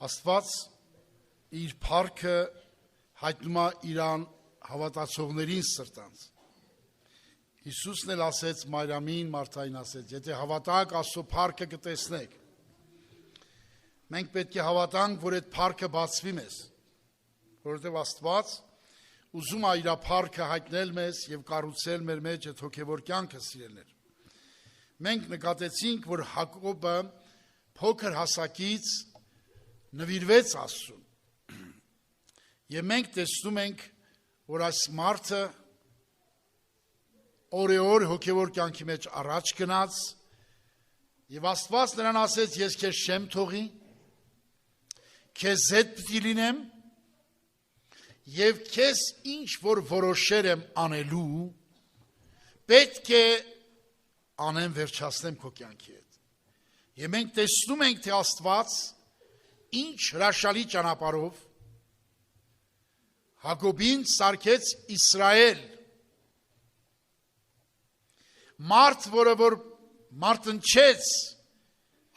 Աստված իր փառքը հայտնում է իրան հավատացողներին սրտանց։ Հիսուսն էլ ասեց Մարիամին, Մարթային ասեց, եթե հավատաք, Աստծո փառքը կտեսնեք։ Մենք պետք է հավատանք, որ այդ փառքը բացվի մեզ, որովհետև Աստված ուզում է իր փառքը հայտնել մեզ եւ կառուցել մեր մեջ այդ հոգեվոր կյանքը սիրելներ։ Մենք նկատեցինք, որ Հակոբը փոքր հասակից նվիրվեց Աստծուն։ Եվ մենք տեսնում ենք, որ այս մարդը օրեօր հոգևոր կյանքի մեջ առաջ գնաց եւ Աստված նրան ասեց, ես քեզ չեմ թողի, քեզ հետ պիտի լինեմ եւ քեզ ինչ որ որոշեր եմ անելու, պետք է անեմ վերջացնեմ քո կյանքի հետ։ Եվ մենք տեսնում ենք, թե Աստված ինչ հրաշալի ճանապարհով Հակոբին սարքեց Իսրայել, մարդ, որը որ մարտնչեց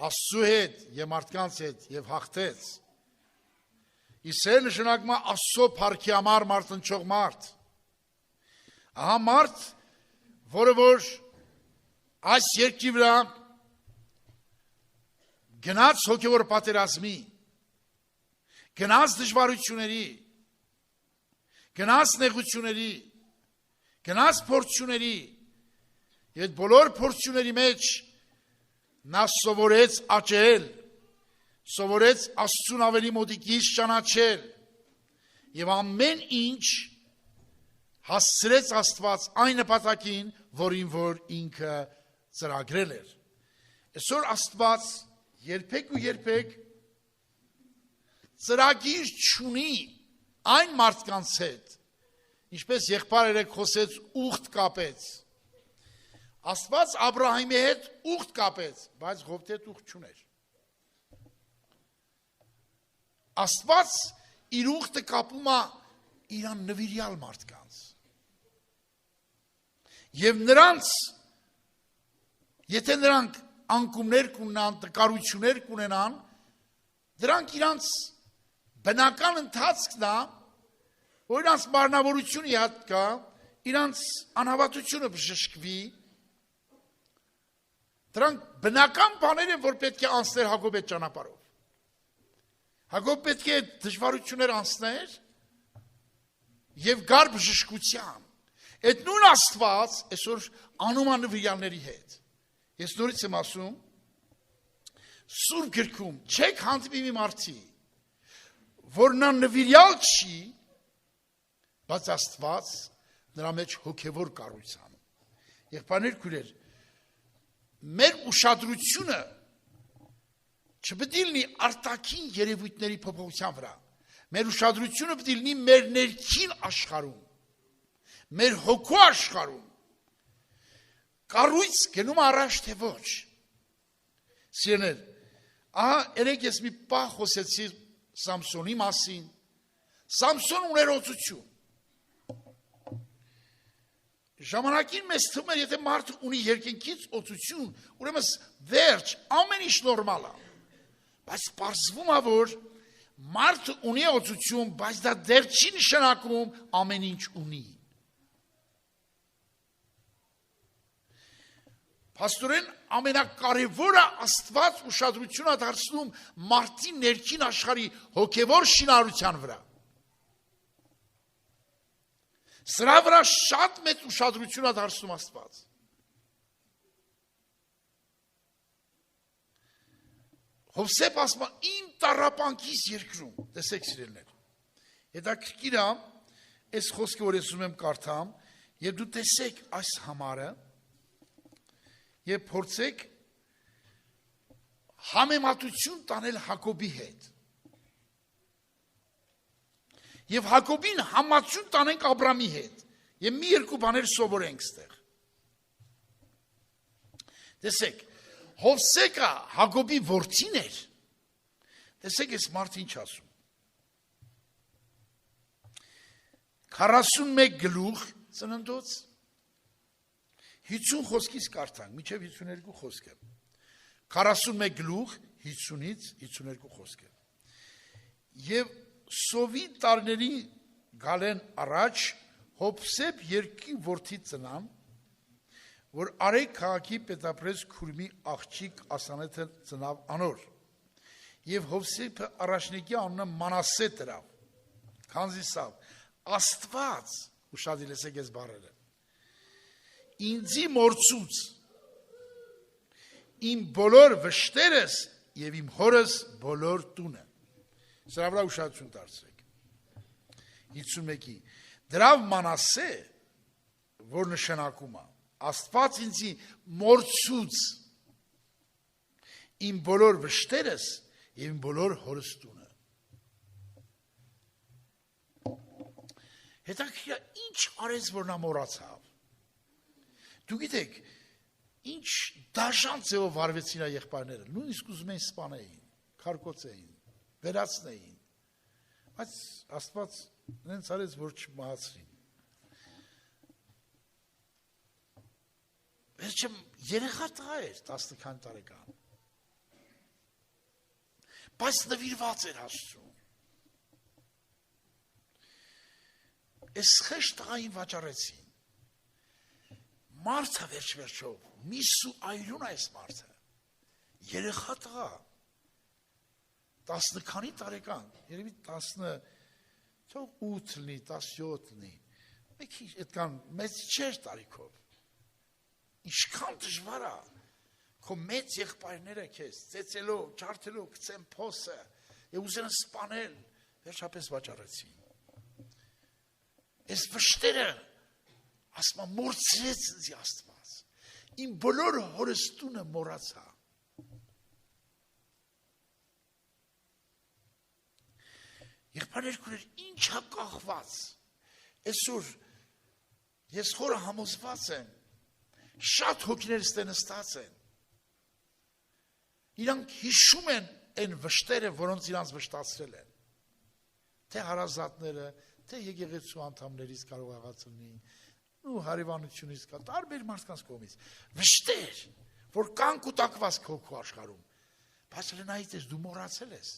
Աստծու հետ եւ մարդկանց հետ եւ հաղթեց։ Իսրայել նշանակում է Աստծո փառքի համար մարտնչող մարդ։ Ահա մարդ, որը որ այս երկրի վրա գնաց հոգևոր պատերազմի, գնաց դժվարությունների, գնաց նեղությունների, գնաց փորձությունների, եւ այդ բոլոր փորձությունների մեջ նա սովորեց աճել, սովորեց Աստծուն ավելի մոտիկից ճանաչել եւ ամեն ինչ հասցրեց Աստված այն նպատակին, որին որ ինքը ծրագրել էր։ Այսօր Աստված երբեք ու երբեք ծրագիր չունի այն մարդկանց հետ, ինչպես եղբայրը խոսեց, ուխտ կապեց։ Աստված Աբրահամի հետ ուխտ կապեց, բայց Հովտի հետ ուխտ չուներ։ Աստված իր ուխտը կապում է իրան նվիրյալ մարդկանց։ Եվ նրանց, եթե նրանք անկումներ կունենան, տկարություններ կունենան, դրանք իրանց բնական ընթացքն է, որ իրանց մարմնավորությունը իհատ կա, իրանց անհավատությունը բժշկվի, դրանք բնական բաներ են, որ պետք է անցներ Հակոբ այդ ճանապարհով։ Հակոբ պետք է դժվարություններ անցներ եւ գար բժշկության։ Այդ նույն Աստված այսօր անում է նվիրյալների հետ։ Ես նորից եմ ասում, Սուրբ գրքում չեք հանդիպի մի մարդի, որ նա նվիրյալ չի, բայց Աստված նրա մեջ հոգևոր կառույց անում։ Եղբայրներ, քույրեր, մեր ուշադրությունը չպետք է լինի արտաքին երևույթների փոփոխության վրա։ Մեր ուշադրությունը պետք է լինի մեր ներքին աշխարհում, մեր հոգու աշխարհում։ Կառույց գնում առաջ թե ոչ։ Սիրելիներ, ահա երեք ես մի պահ խոսեցի Սամսոնի մասին։ Սամսոն ուներ օծություն։ Ժամանակին մեզ թվում էր, եթե մարդը ունի երկնքից օծություն, ուրեմն վերջ, ամեն ինչ նորմալ է։ Բայց պարզվում է, որ մարդը ունի օծություն, բայց դա դեռ չի նշանակում ամեն ինչ ունի։ Փաստորեն ամենակարևորը Աստված ուշադրություն է դարձնում մարդի ներքին աշխարհի հոգևոր շինարարության վրա։ Սրա վրա շատ մեծ ուշադրություն է դարձնում Աստված։ Հովսեփ ասում է իմ տառապանքիս երկրում, տեսեք սիրելիներ։ Հետաքրքիր է, այս խոսքը որ ես ուզում եմ կարդամ, եւ դու տեսեք այս համարը եւ փորձեք համեմատություն տանել Հակոբի հետ։ Եվ Հակոբին համացություն տանենք Աբրամի հետ։ Եվ մի երկու բաներ սովորենք ստեղ։ Տեսեք, Հովսեքը Հակոբի որդին էր։ Տեսեք, այս մարդը ինչ ասում։ 41 գլուխ ծննդոց, 50 խոսքից կարդանք, մինչև 52 խոսք է։ 41 գլուխ, 50-ից 52 խոսք է։ Եվ սովի տարիների գալեն առաջ Հոբսեփ երկի որդի ծնան, որ Արեգ քաղաքի պետապրես Քուրմի աղջիկ Ասանեթը ծնավ անոր։ Եվ Հովսեփը առաջնեկի անունը Մանասե դրավ, քանզի սավ Աստված, ուշադիր լսեք այս բառերը, ինձի մորցուց իմ բոլոր վշտերս եւ իմ հորս բոլոր տունը։ Սրա վրա ուշադրություն դարձրեք։ 51-ի դրավ Մանասե, որ նշանակում է Աստված ինձի մորցուց իմ բոլոր վշտերս եւ իմ բոլոր հորս տունը։ Հետաքրքիր է, ինչ արեց, որ նա մոռացավ։ Դու գիտեք, ինչ դաժան ձևով վարվեցին այդ եղբայրները, նույնիսկ ուզում էին սպանեին, քարկոծեին, վերացնեին, բայց Աստված նենց արեց, որ չմահացրին։ Վերջում երեխա տղա էր 10 տարեկան, բայց նվիրված էր Աստծուն։ Այս խեղճ տղային վաճառեցին։ Մարդը վերջ-վերջով, միսու այրուն այս մարդը, երեխա տղա, 10 քանի տարեկան, երևի 18 լինի, 17 լինի, մեկի այդքան մեծ չէր տարիքով, ինչքան դժվար է, քո մեծ եղբայրները քեզ ծեծելով, ջարդելով, գցեն փոսը, եւ ուզեն սպանել, վերջապես վաճառեցին։ Այս վշտերը ասма մորցրեց ինձ Աստված, իմ բոլոր հորս տունը մոռացա։ Եղբայրներ քույրեր, ինչ է կախված։ Այսօր ես խորը համոզված եմ, շատ հոգիներ ստենստած են։ Իրանք հիշում են այն վշտերը, որոնց իրանց վշտացրել են։ Թե հարազատները, թե եկեղեցու անդամներից կարող աղաց լինի, ու հարևանությունից կա, տարբեր մարդկանց կողմից։ Վշտեր, որ կան կուտակված քո աշխարհում։ Բայց լնայից ես դու մոռացել ես։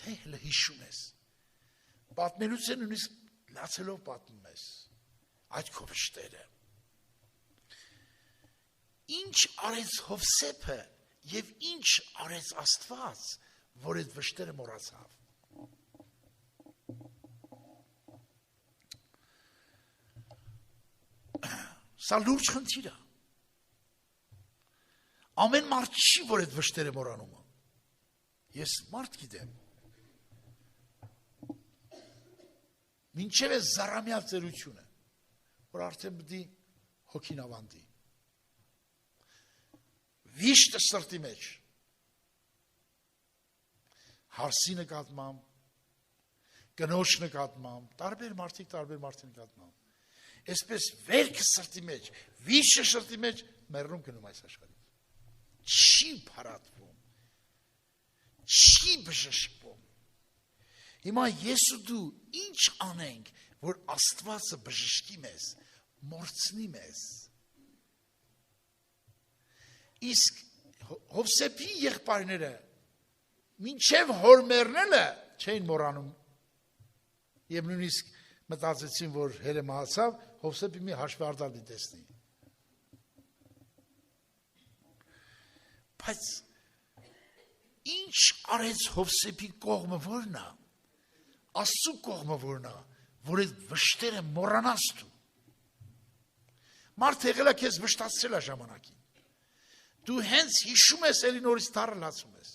Թե հələ հիշում ես։ Պատմելուց է նույնիսկ լացելով պատմում ես այդ քո վշտերը։ Ինչ արեց Հովսեփը եւ ինչ արեց Աստված, որ այդ վշտերը մոռացավ։ Սա լուրջ խնդիր է։ Ամեն մարդ չի, որ այդ վշտերը մոռանում է։ Ես մարդ գիտեմ։ Մինչև է զարամյալ ծերությունը, որ արդեն պիտի հոգին ավանդի։ Վիշտը սրտի մեջ, հարսի նկատմամբ, կնոջ նկատմամբ, տարբեր մարդիկ նկատմամբ, այսպես վերքը սրտի մեջ, վիշտը սրտի մեջ, մեռնում գնում այս աշխարհից, չի փարատվում, չի բժշկվում։ Հիմա ես ու դու ինչ անենք, որ Աստվածը բժշկի մեզ, մորցնի մեզ։ Իսկ Հովսեփի եղբայրները մինչև հոր մեռնելը չէին մոռանում եւ նույնիսկ մտածեցին, որ հերը մահացավ, Հովսեփի մի հաշվարդար դիտեսնի։ Բայց ինչ արեց Հովսեփի կողմը որն է։ Աստծու կողմը որն է, որ այդ վշտերը մոռանաս դու։ Մարդ եղել է քեզ վշտացրել է ժամանակին։ Դու հենց հիշում ես, էլի նորից դառը լացում ես։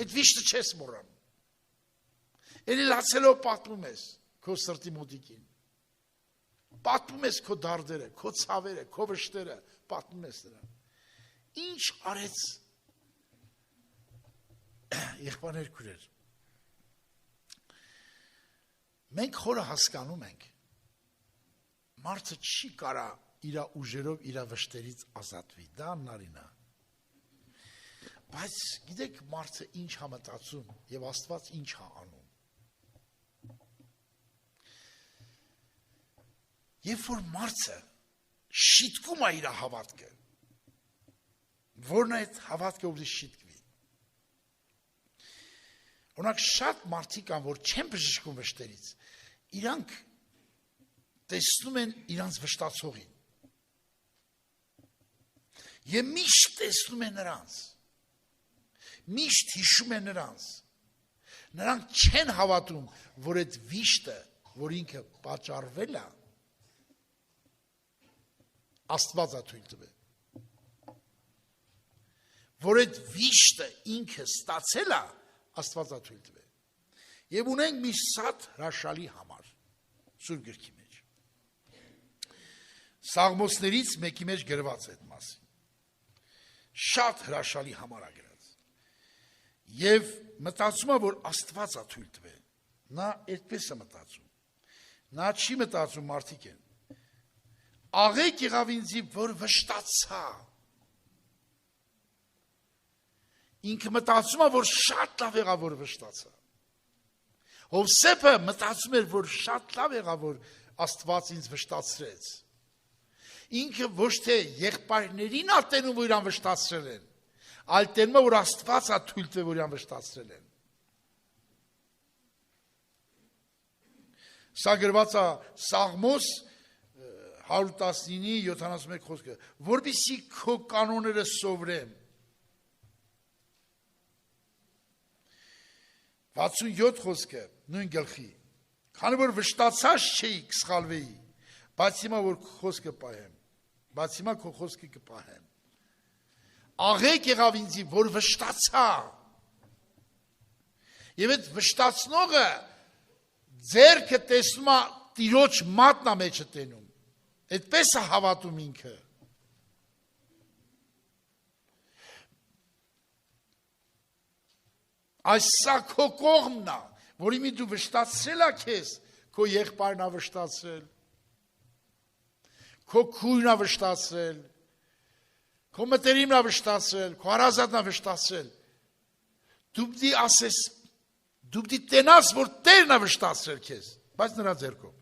Այդ վիշտը չես մոռանում։ Էլի լացելով պատմում ես քո սրտի մոտիկին։ Պատմում ես քո դարդերը, քո ցավերը, քո վշտերը, պատմում ես նրան։ Ինչ արեց եղբայրներ քույրեր։ Մենք խորը հասկանում ենք, մարդը չի կարա իր ուժերով իր վշտերից ազատվի, դա աննարին է։ Բայց գիտեք մարդը ինչ է մտածում եւ Աստված ինչ է անում։ Երբ որ մարդը շիտկում է իր հավատքը, որն է այդ հավատքը ուզի շիտկվի։ Օրինակ շատ մարդիկ կան, որ չեն բժշկում վշտերից, իրանք տեսնում են իրանց վշտացողին եւ միշտ տեսնում են նրանց, միշտ հիշում են նրանք չեն հավատում, որ այդ վիշտը, որ ինքը պատճառվել է, Աստված է թույլ տվել, որ այդ վիշտը ինքը ստացել է, Աստված է թույլ տվել։ Եվ ունենք մի շատ հրաշալի համար Սուրբ գրքի մեջ։ Սաղմոսներից մեկի մեջ գրված է այդ մասին։ Շատ հրաշալի համար է գրած։ Եվ մտածում է, որ Աստված է թույլ տվել։ Նա այդպես է մտածում։ Նա չի մտածում մարդիկ են։ Աղեկ եղավ ինձի, որ վշտացա։ Ինքը մտածում է, որ շատ լավ եղավ, որ վշտացա։ Հովսեփը մտածում էր, որ շատ լավ եղավ, որ Աստված ինձ վշտացրեց։ Ինքը ոչ թե եղբայրներին ա տենում, որ իրան վշտացրել են, այլ տենում է, որ Աստված ա թույլ տվել, որ իրան վշտացրել են։ Սա գրված է Սաղմոս 119-ի 71 խոսքը, որպեսզի քո կանոնները սովրեմ։ 67 խոսքը, նույն գլխի, քանի որ վշտացած չէի կսխալվեի, բայց հիմա որ խոսքը պահեմ, բայց հիմա քո խոսքը կպահեմ։ Աղեկ եղավ ինձի, որ վշտացա։ Եվ այդ վշտացնողը ձեռքը տեսնում է տիրոջ մատնա մեջը տենում։ Այդպես է հավատում ինքը։ Այս սա քո կողմն է, որի մի դու վշտացրել է քեզ, քո եղբայրն է վշտացրել, քո քույրն է վշտացրել, քո մտերիմն է վշտացրել, քո հարազատն է վշտացրել։ Դու պիտի ասես, դու պիտի տենաս, որ Տերն է վշտացրել քեզ, բայց նրա ձեռքով։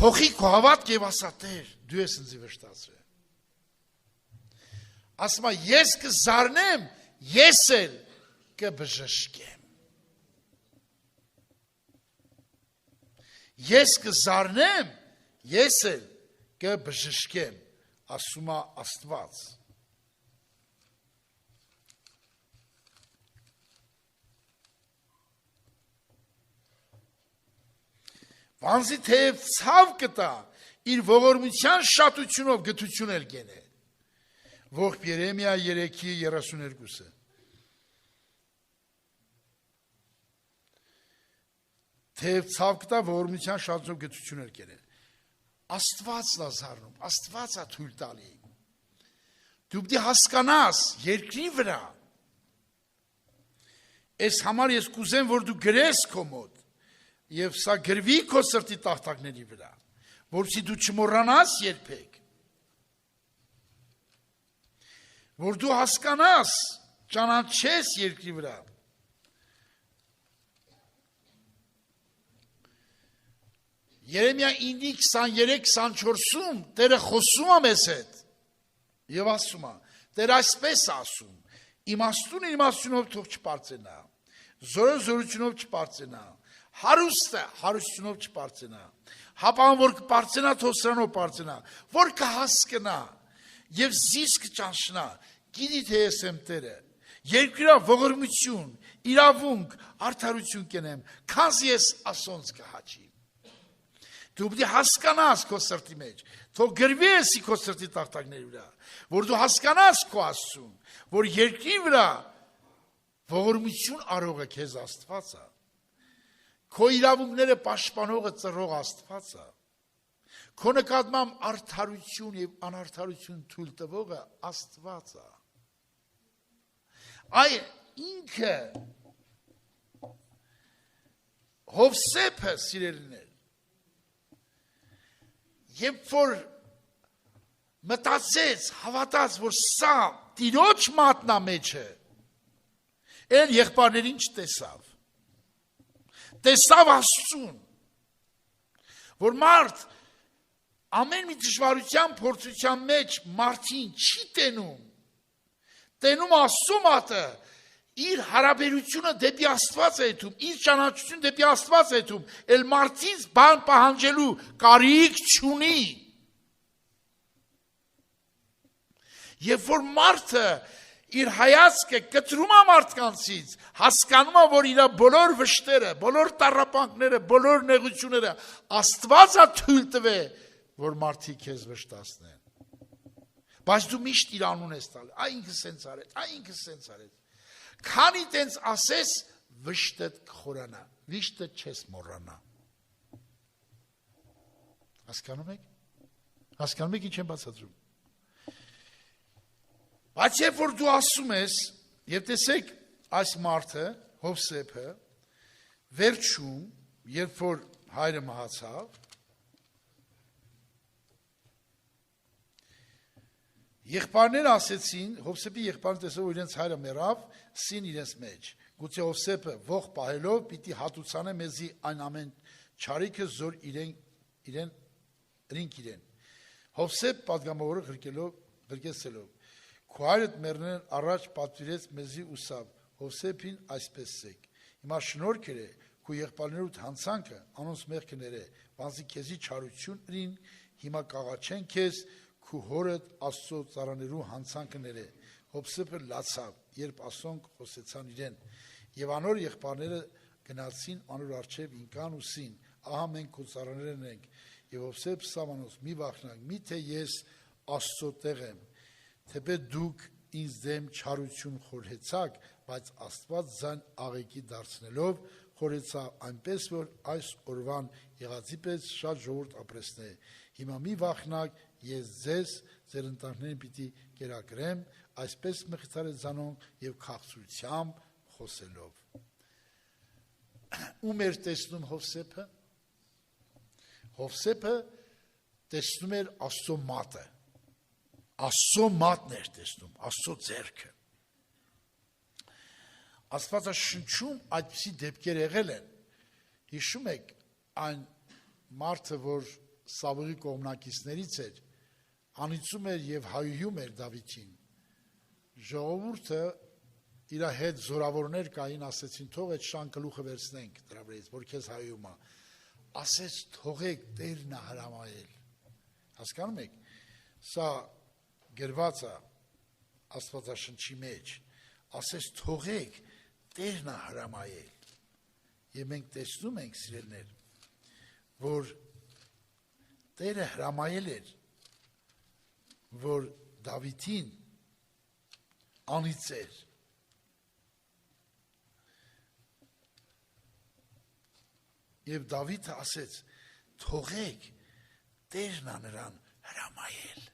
Փոխի քո հավատք եւ ասա Տեր, դու ես ինձ վշտացրել։ Ասում է ես կզարնեմ, ես էլ կբժշկեմ։ Ես կզարնեմ, ես էլ կբժշկեմ, ասում է Աստված։ Վանզի թեև ցավ կտա, իր ողորմության շատությունով գթություն էլ գենե։ Ողբ Երեմիա 3:32-ը։ Թեև ցավ կտա, ողորմության շատությունով գթություն էլ գենե։ Աստվածն է զարնում, Աստված է թույլ տալի։ Դու պիտի հասկանաս երկրի վրա։ Այս համար ես կուզեմ, որ դու գրես քո մոտ։ Եվ սա գրվի քո սրտի տախտակների վրա, որպեսզի դու չմոռանաս երբեք, որ դու հասկանաս, ճանաչես երկրի վրա։ Երեմիա 9:23-24-ում Տերը խոսում է մեզ հետ եւ ասում է, Տերը այսպես ասում, իմաստունը իմաստունով թող չպարծենա, զորը զորությունով չպարծենա, հարուստը հարստությունով չպարծենա, հապան որ կպարծենա, թող սրանով պարծենա, որ կհասկնա եւ զիսկ ճանչնա, գիտի թե ես եմ Տերը, երկրա ողորմություն, իրավունք, արդարություն կենեմ, քանզի ես ասոնց կհաճի։ Դու պիտի հասկանաս քո սրտի մեջ, թող գրվի էսի քո սրտի տախտակների վրա, որ դու հասկանաս քո Աստծուն, որ երկրի վրա ողորմություն արողը քեզ Աստված է։ Քո իրավունքները պաշտպանողը ծռող Աստված է։ Քո նկատմամբ արդարություն եւ անարդարություն թույլ տվողը Աստված է։ Այ ինքը Հովսեփը սիրելիներ, երբ որ մտածեց, հավատաց, որ սա Տիրոջ մատնա մեջը, էլ եղբայրներին չտեսավ։ Տեսավ Աստծուն, որ մարդ ամեն մի դժվարության, փորձության մեջ մարդին չի տենում։ Տենում Աստծո մատը, իր հարաբերությունը դեպի Աստված է եթում, իր ճանաչությունը դեպի Աստված է եթում, էլ մարդից բան պահանջելու կարիք չունի։ Երբ որ մարդը իր հայացքը կտրում է մարդկանցից, հասկանում է, որ իր բոլոր վշտերը, բոլոր տառապանքները, բոլոր նեղությունները Աստված է թույլ տվել, որ մարդիկ քեզ վշտացնեն։ Բայց դու միշտ իր անուն ես տալ, այ ինքը սենց արեց, այ ինքը սենց արեց։ Քանի տենց ասես, վշտդ կխորանա, վիշտը չես մոռանա։ Հասկանում եք? Հասկանում եք ինչ եմ բացատրում։ Բայց երբ որ դու ասում ես, եւ տեսեք այս մարդը, Հովսեփը, վերջում, երբ որ հայրը մահացավ, եղբայրները ասեցին, Հովսեփի եղբայրը տեսավ, որ իրենց հայրը մեռավ, սին իրենց մեջ։ Գուցե Հովսեփը ողջ պահելով պիտի հատուցանե մեզի այն ամեն չարիքը զոր իրեն։ Հովսեփ պատգամավորը ղրկեցելով Քո հայրդ մեռնեն առաջ պատվիրեց մեզի ուսավ, Հովսեփին այսպես սեք։ Հիմա շնորհքեր է, քո եղբայրներուդ հանցանքը, անոնց մեղքը ներե, բանսի քեզի չարություն ըրին, հիմա կաղաչեն քեզ, քո հորդ Աստծո ծառաներու հանցանքը ներե։ Հովսեփը լացավ, երբ ասոնք խոսեցան իրեն, եւ անոր եղբայրները գնացին անոր առջև ինքան ուսին, ահա մենք քո ծառաներն ենք, եւ Հովսեփ Սավանոս մի վախնակ, միթե ես Աստծո տեղ եմ, թեպե դուք ինձ դեմ չարություն խորհեցաք, բայց Աստված ձայն աղեկի դարձնելով խորհեցավ այնպես, որ այս օրվան եղածի պես շատ ժողովուրդ ապրեսնե։ Հիմա մի վախնակ, ես ձեզ ձեր ընտանիքներին պիտի կերակրեմ, այսպես մխիթարեց Զանոն եւ քաղցրությամբ խոսելով։ Ում էր տեսնում Հովսեփը։ Հովսեփը տեսնում էր Աստծո մատը։ Աստծո մատն էր տեսնում, Աստծո ձեռքը։ Աստվածաշնչում այդպիսի դեպքեր եղել են։ Հիշում եք այն մարդը, որ Սավուղի կողմնակիցներից էր, անիծում էր եւ հայհոյում էր Դավիթին։ Ժողովուրդը իր հետ զորավորներ կային, ասեցին թող այդ շան գլուխը վերցնենք դրա վրայից, որ քեզ հայհոյում է։ Ասեց թողեք Տերն է հրամայել։ Հասկանում եք։ Սա գրված է Աստվածաշնչի մեջ, ասես թողեք Տերն է հրամայել։ Եվ մենք տեսնում ենք, սիրելիներ, որ Տերը հրամայել էր, որ Դավիթին անիծեր։ Եվ Դավիթը ասեց, թողեք Տերն է նրան հրամայել։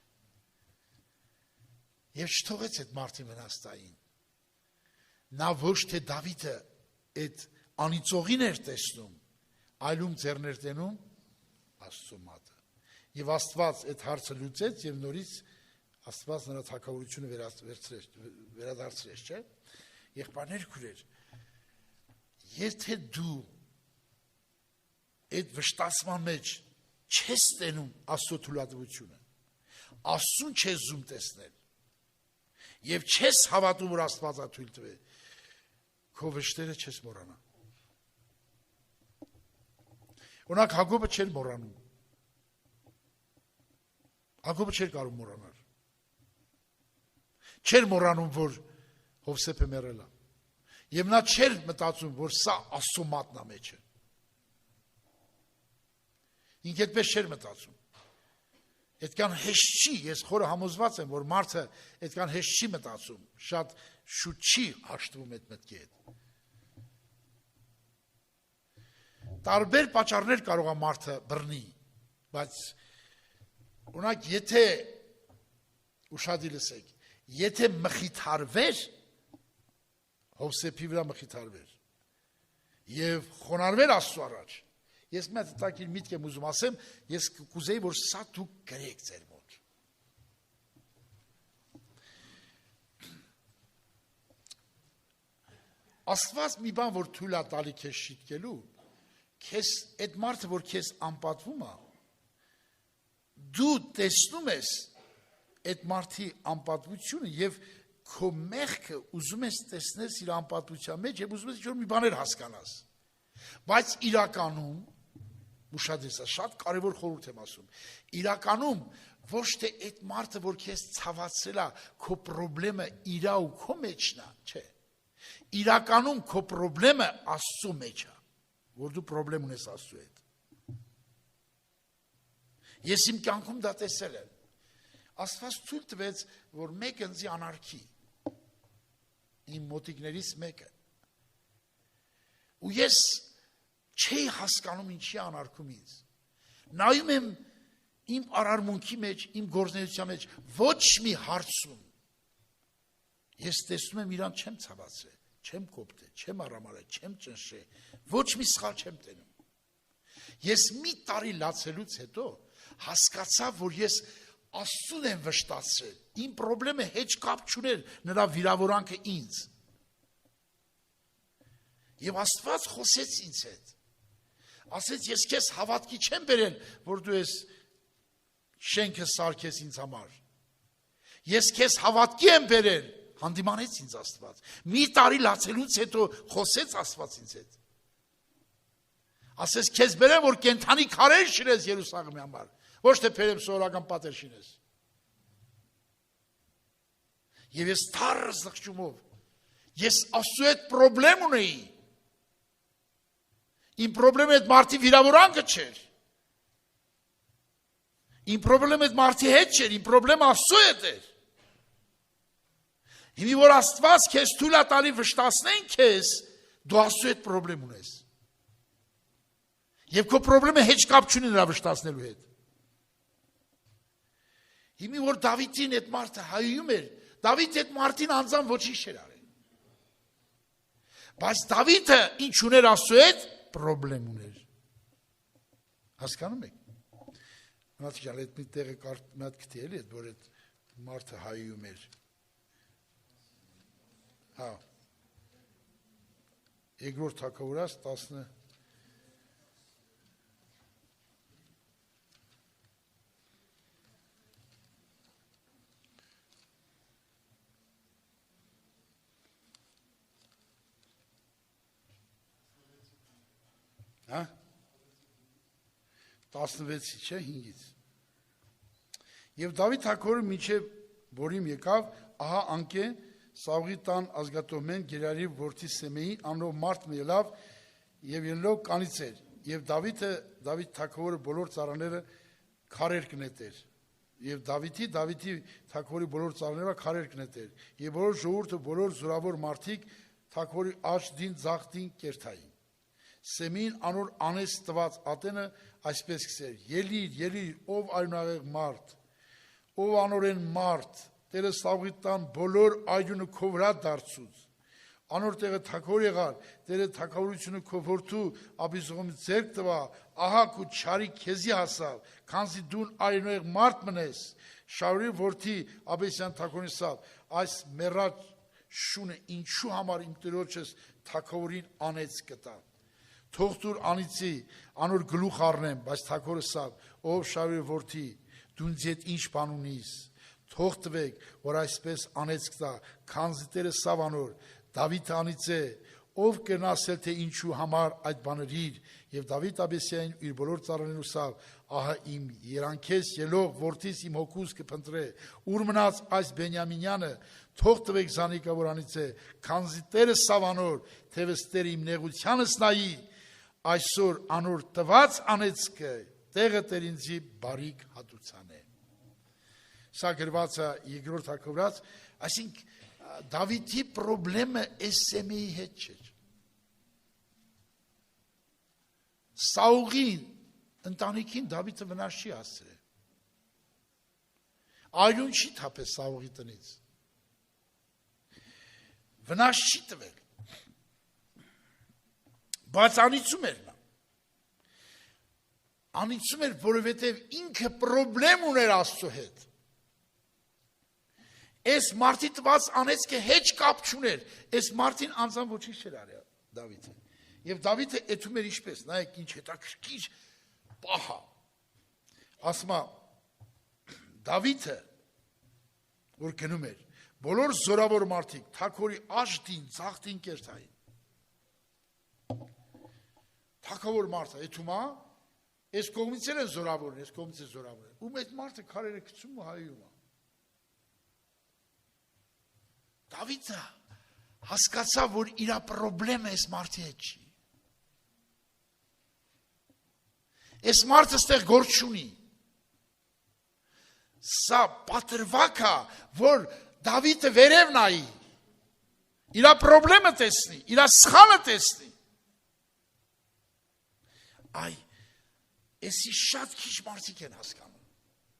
Եվ չթողեց այդ մարդին վնաստային։ Նա ոչ թե Դավիթը այդ անիծողին էր տեսնում, այլում ձեռներ տենում Աստծո մատը։ Եվ Աստված այդ հարցը լուծեց եւ նորից Աստված նրա թագավորությունը վերադարձրեց, չէ՞։ Եղբայրներ քուրեր, եթե դու այդ վշտացման մեջ չես տենում Աստծո թույլատվությունը, Աստծուն չես զում տեսնել, եւ չես հավատում, որ Աստված է թույլ տվել, քո վշտերը չես մոռանա։ Օրինակ Հակոբը չէր մոռանում։ Հակոբը չէր կարող մոռանալ։ Չէր մոռանում, որ Հովսեփը մեռել է։ Եվ նա չէր մտածում, որ սա Աստծո մատնա մեջ է։ Ինքը այդպես չէր մտածում։ Այդքան հեշտ չի, ես խորը համոզված եմ, որ մարդը այդքան հեշտ չի մտածում, շատ շուտ չի հաշտվում այդ մտքի հետ։ Տարբեր պատճառներ կարող է մարդը բռնի, բայց օրինակ եթե ուշադիր լսեք, եթե մխիթարվեր, Հովսեփի վրա մխիթարվեր եւ խոնարհվեր Աստծո առաջ, ես մեծ տակիր միտք եմ ուզում ասեմ, ես կուզեի, որ սա դուք գրեք ձեր մոտ։ Աստված մի բան, որ թույլ է տալի քեզ շիտկելու, քեզ այդ մարդը, որ քեզ անպատվում է, դու տեսնում ես այդ մարդի անպատվությունը եւ քո մեղքը ուզում ես տեսնել իր անպատվության մեջ եւ ուզում ես ինչ-որ մի բաներ հասկանաս։ Բայց իրականում ուշադրես, շատ կարևոր խորհուրդ եմ ասում։ Իրականում ոչ թե այդ մարդը, որ քեզ ցավացել է, քո խնդրեմը իրա ու քո մեջն է, չէ։ Իրականում քո խնդրեմը Աստծո մեջ է, որ դու խնդրեմ ունես Աստծո հետ։ Ես իմ կյանքում դա տեսել եմ։ Աստված ցույց տվեց, որ մեկը ինձ անարգի։ Իմ մոտիկներից մեկը։ Ու ես չի հասկանում ինչի անարգում ինձ։ Նայում եմ իմ արարմունքի մեջ, իմ գործունեության մեջ ոչ մի հարցում։ Ես տեսնում եմ իրան չեմ ցավացրել, չեմ կոպտել, չեմ արամարել, չեմ ճնշել, ոչ մի սխալ չեմ տենում։ Ես մի տարի լացելուց հետո հասկացա, որ ես Աստծուն եմ վշտացրել, իմ խնդրեմը հեչ կապ չուներ նրա վիրավորանքը ինձ։ Եվ Աստված խոսեց ինձ հետ։ Ասեց, ես քեզ հավատքի չեմ բերել, որ դու ես շենքը սարքես ինձ համար։ Ես քեզ հավատքի եմ բերել, հանդիմանեց ինձ Աստված։ Մի տարի լացելուց հետո խոսեց Աստված ինձ հետ։ Ասեց, քեզ բերեմ, որ կենթանի քարեր շինես Երուսաղեմի համար, ոչ թե բերեմ սովորական պատեր շինես։ Եվ ես թարը զղջումով, ես Աստծո հետ խնդրեմ ունեի։ Իմ խնդրեմը այդ մարդի վիրավորանքը չէր։ Իմ խնդրեմը այդ մարդի հետ չէր, իմ խնդրեմը Աստծո հետ էր։ Հիմի որ Աստված քեզ թույլ է տալի վշտացնեն քեզ, դու Աստծո հետ խնդրեմ ունես։ Եվ քո խնդրեմը հեչ կապ չունի նրա վշտացնելու հետ։ Հիմի որ Դավիթին այդ մարդը հայում էր, Դավիթը այդ մարդին անձամբ ոչինչ չէր արել։ Բայց Դավիթը ինչ ուներ Աստծո հետ, խնդրեմ ուներ։ Հասկանում եք։ Մնացիալ այդ մի տեղը մի հատ գտի էլի, որ այդ մարդը հայում էր։ Հա։ Երկրորդ թագավորաց 10 Հա 16-ի չէ 5-ից։ Եվ Դավիթ թագավորը մինչև Բորիմ եկավ, ահա անկե Սաուղի տան ազգատոմեն Գերարի որդի Սեմեի անով մարդ ելավ եւ ելնող կանից էր։ Եվ Դավիթ թագավորը բոլոր ծառաները քարեր կնետեր։ Եվ Դավիթի թագավորի բոլոր ծառաները քարեր կնետեր։ Եվ բոլոր ժողովուրդը բոլոր զորավոր մարդիկ թագավորի աջ դին ձախ դին կերթային։ Սեմին անոր անես տված ատենը այսպես կսեր. Ելիր, ով արյունաղեղ մարդ, ով անորեն մարդ, Տերը Սաուղի տան բոլոր այրունը քո վրա դարձուց։ Անոր տեղը թագավոր եղար, Տերը թագավորությունը քո որդու Աբիսողոմից ձեռք տվա, ահա քո չարի քեզի հասավ, քանզի դու արյունաղեղ մարդ մնես։ Շաուլի որդի Աբեսյան թագավորին ասավ, այս մեռած շունը ինչու համար իմ տիրոջս թագավորին անեց կտա։ Թող դուր անիցի, անոր գլուխ առնեմ, բայց թագավորը ասավ, ով Շաուլի որդի, դու ինձ հետ ինչ բան ունիս, թող տվեք, որ այսպես անեց կտա, քանզի Տերը սավ անոր, Դավիթը անից է, ով կնասել թե ինչու համար այդ բաներիր, եւ Դավիթ Աբեսյանին իր բոլոր ծառաներին ասավ, ահա իմ երանքես ելող որդիս իմ հոգուս կփնտրե, ուր մնաց այս Բենյամինյանը, թող տվեք զանիկա որ անից է, քանզի Տերը սավ անոր, թևս Տերը իմ նեղությանս նայի, այսօր անոր տված անեցքը տեղը Տեր ինձի բարիք հատուցան է։ Սա գրված է երկրորդ թագավորաց, այսինքն Դավիթի խնդրեմը Սեմեի հետ չէր։ Սաուղին ընտանիքին Դավիթը վնաս չի հասցրել։ Այլուն չի թափել Սաուղի տնից։ Վնաս չի տվել։ Բայց անիծում էր նա։ Անիծում էր, որովհետև ինքը խնդրեմ ուներ Աստծո հետ։ Այս մարդի տված անեցքը հեչ կապ չուներ, այս մարդին անձամբ ոչինչ չէր արել Դավիթը։ Եվ Դավիթը էթում էր ինչպես, նայեք ինչ հետաքրքիր պահա։ Ասում է Դավիթը, որ գնում էր, բոլոր զորավոր մարդիկ, թագավորի աշտին, ծաղտին կերտային։ Թագավոր մարդը, էթումա, ես կողմից են զորավորն, ես կողմից են զորավորն, ում այդ մարդը քարերը գցում ու հայում է։ Դավիթը հասկացավ, որ իր պրոբլեմը այս մարդի հետ չի։ Այս մարդը ստեղ գործ չունի։ Սա պատրվակ է, որ Դավիթը վերև նայի, իր պրոբլեմը տեսնի, իր սխալը տեսնի։ Այ, եսի շատ քիչ մարդիկ են հասկանում,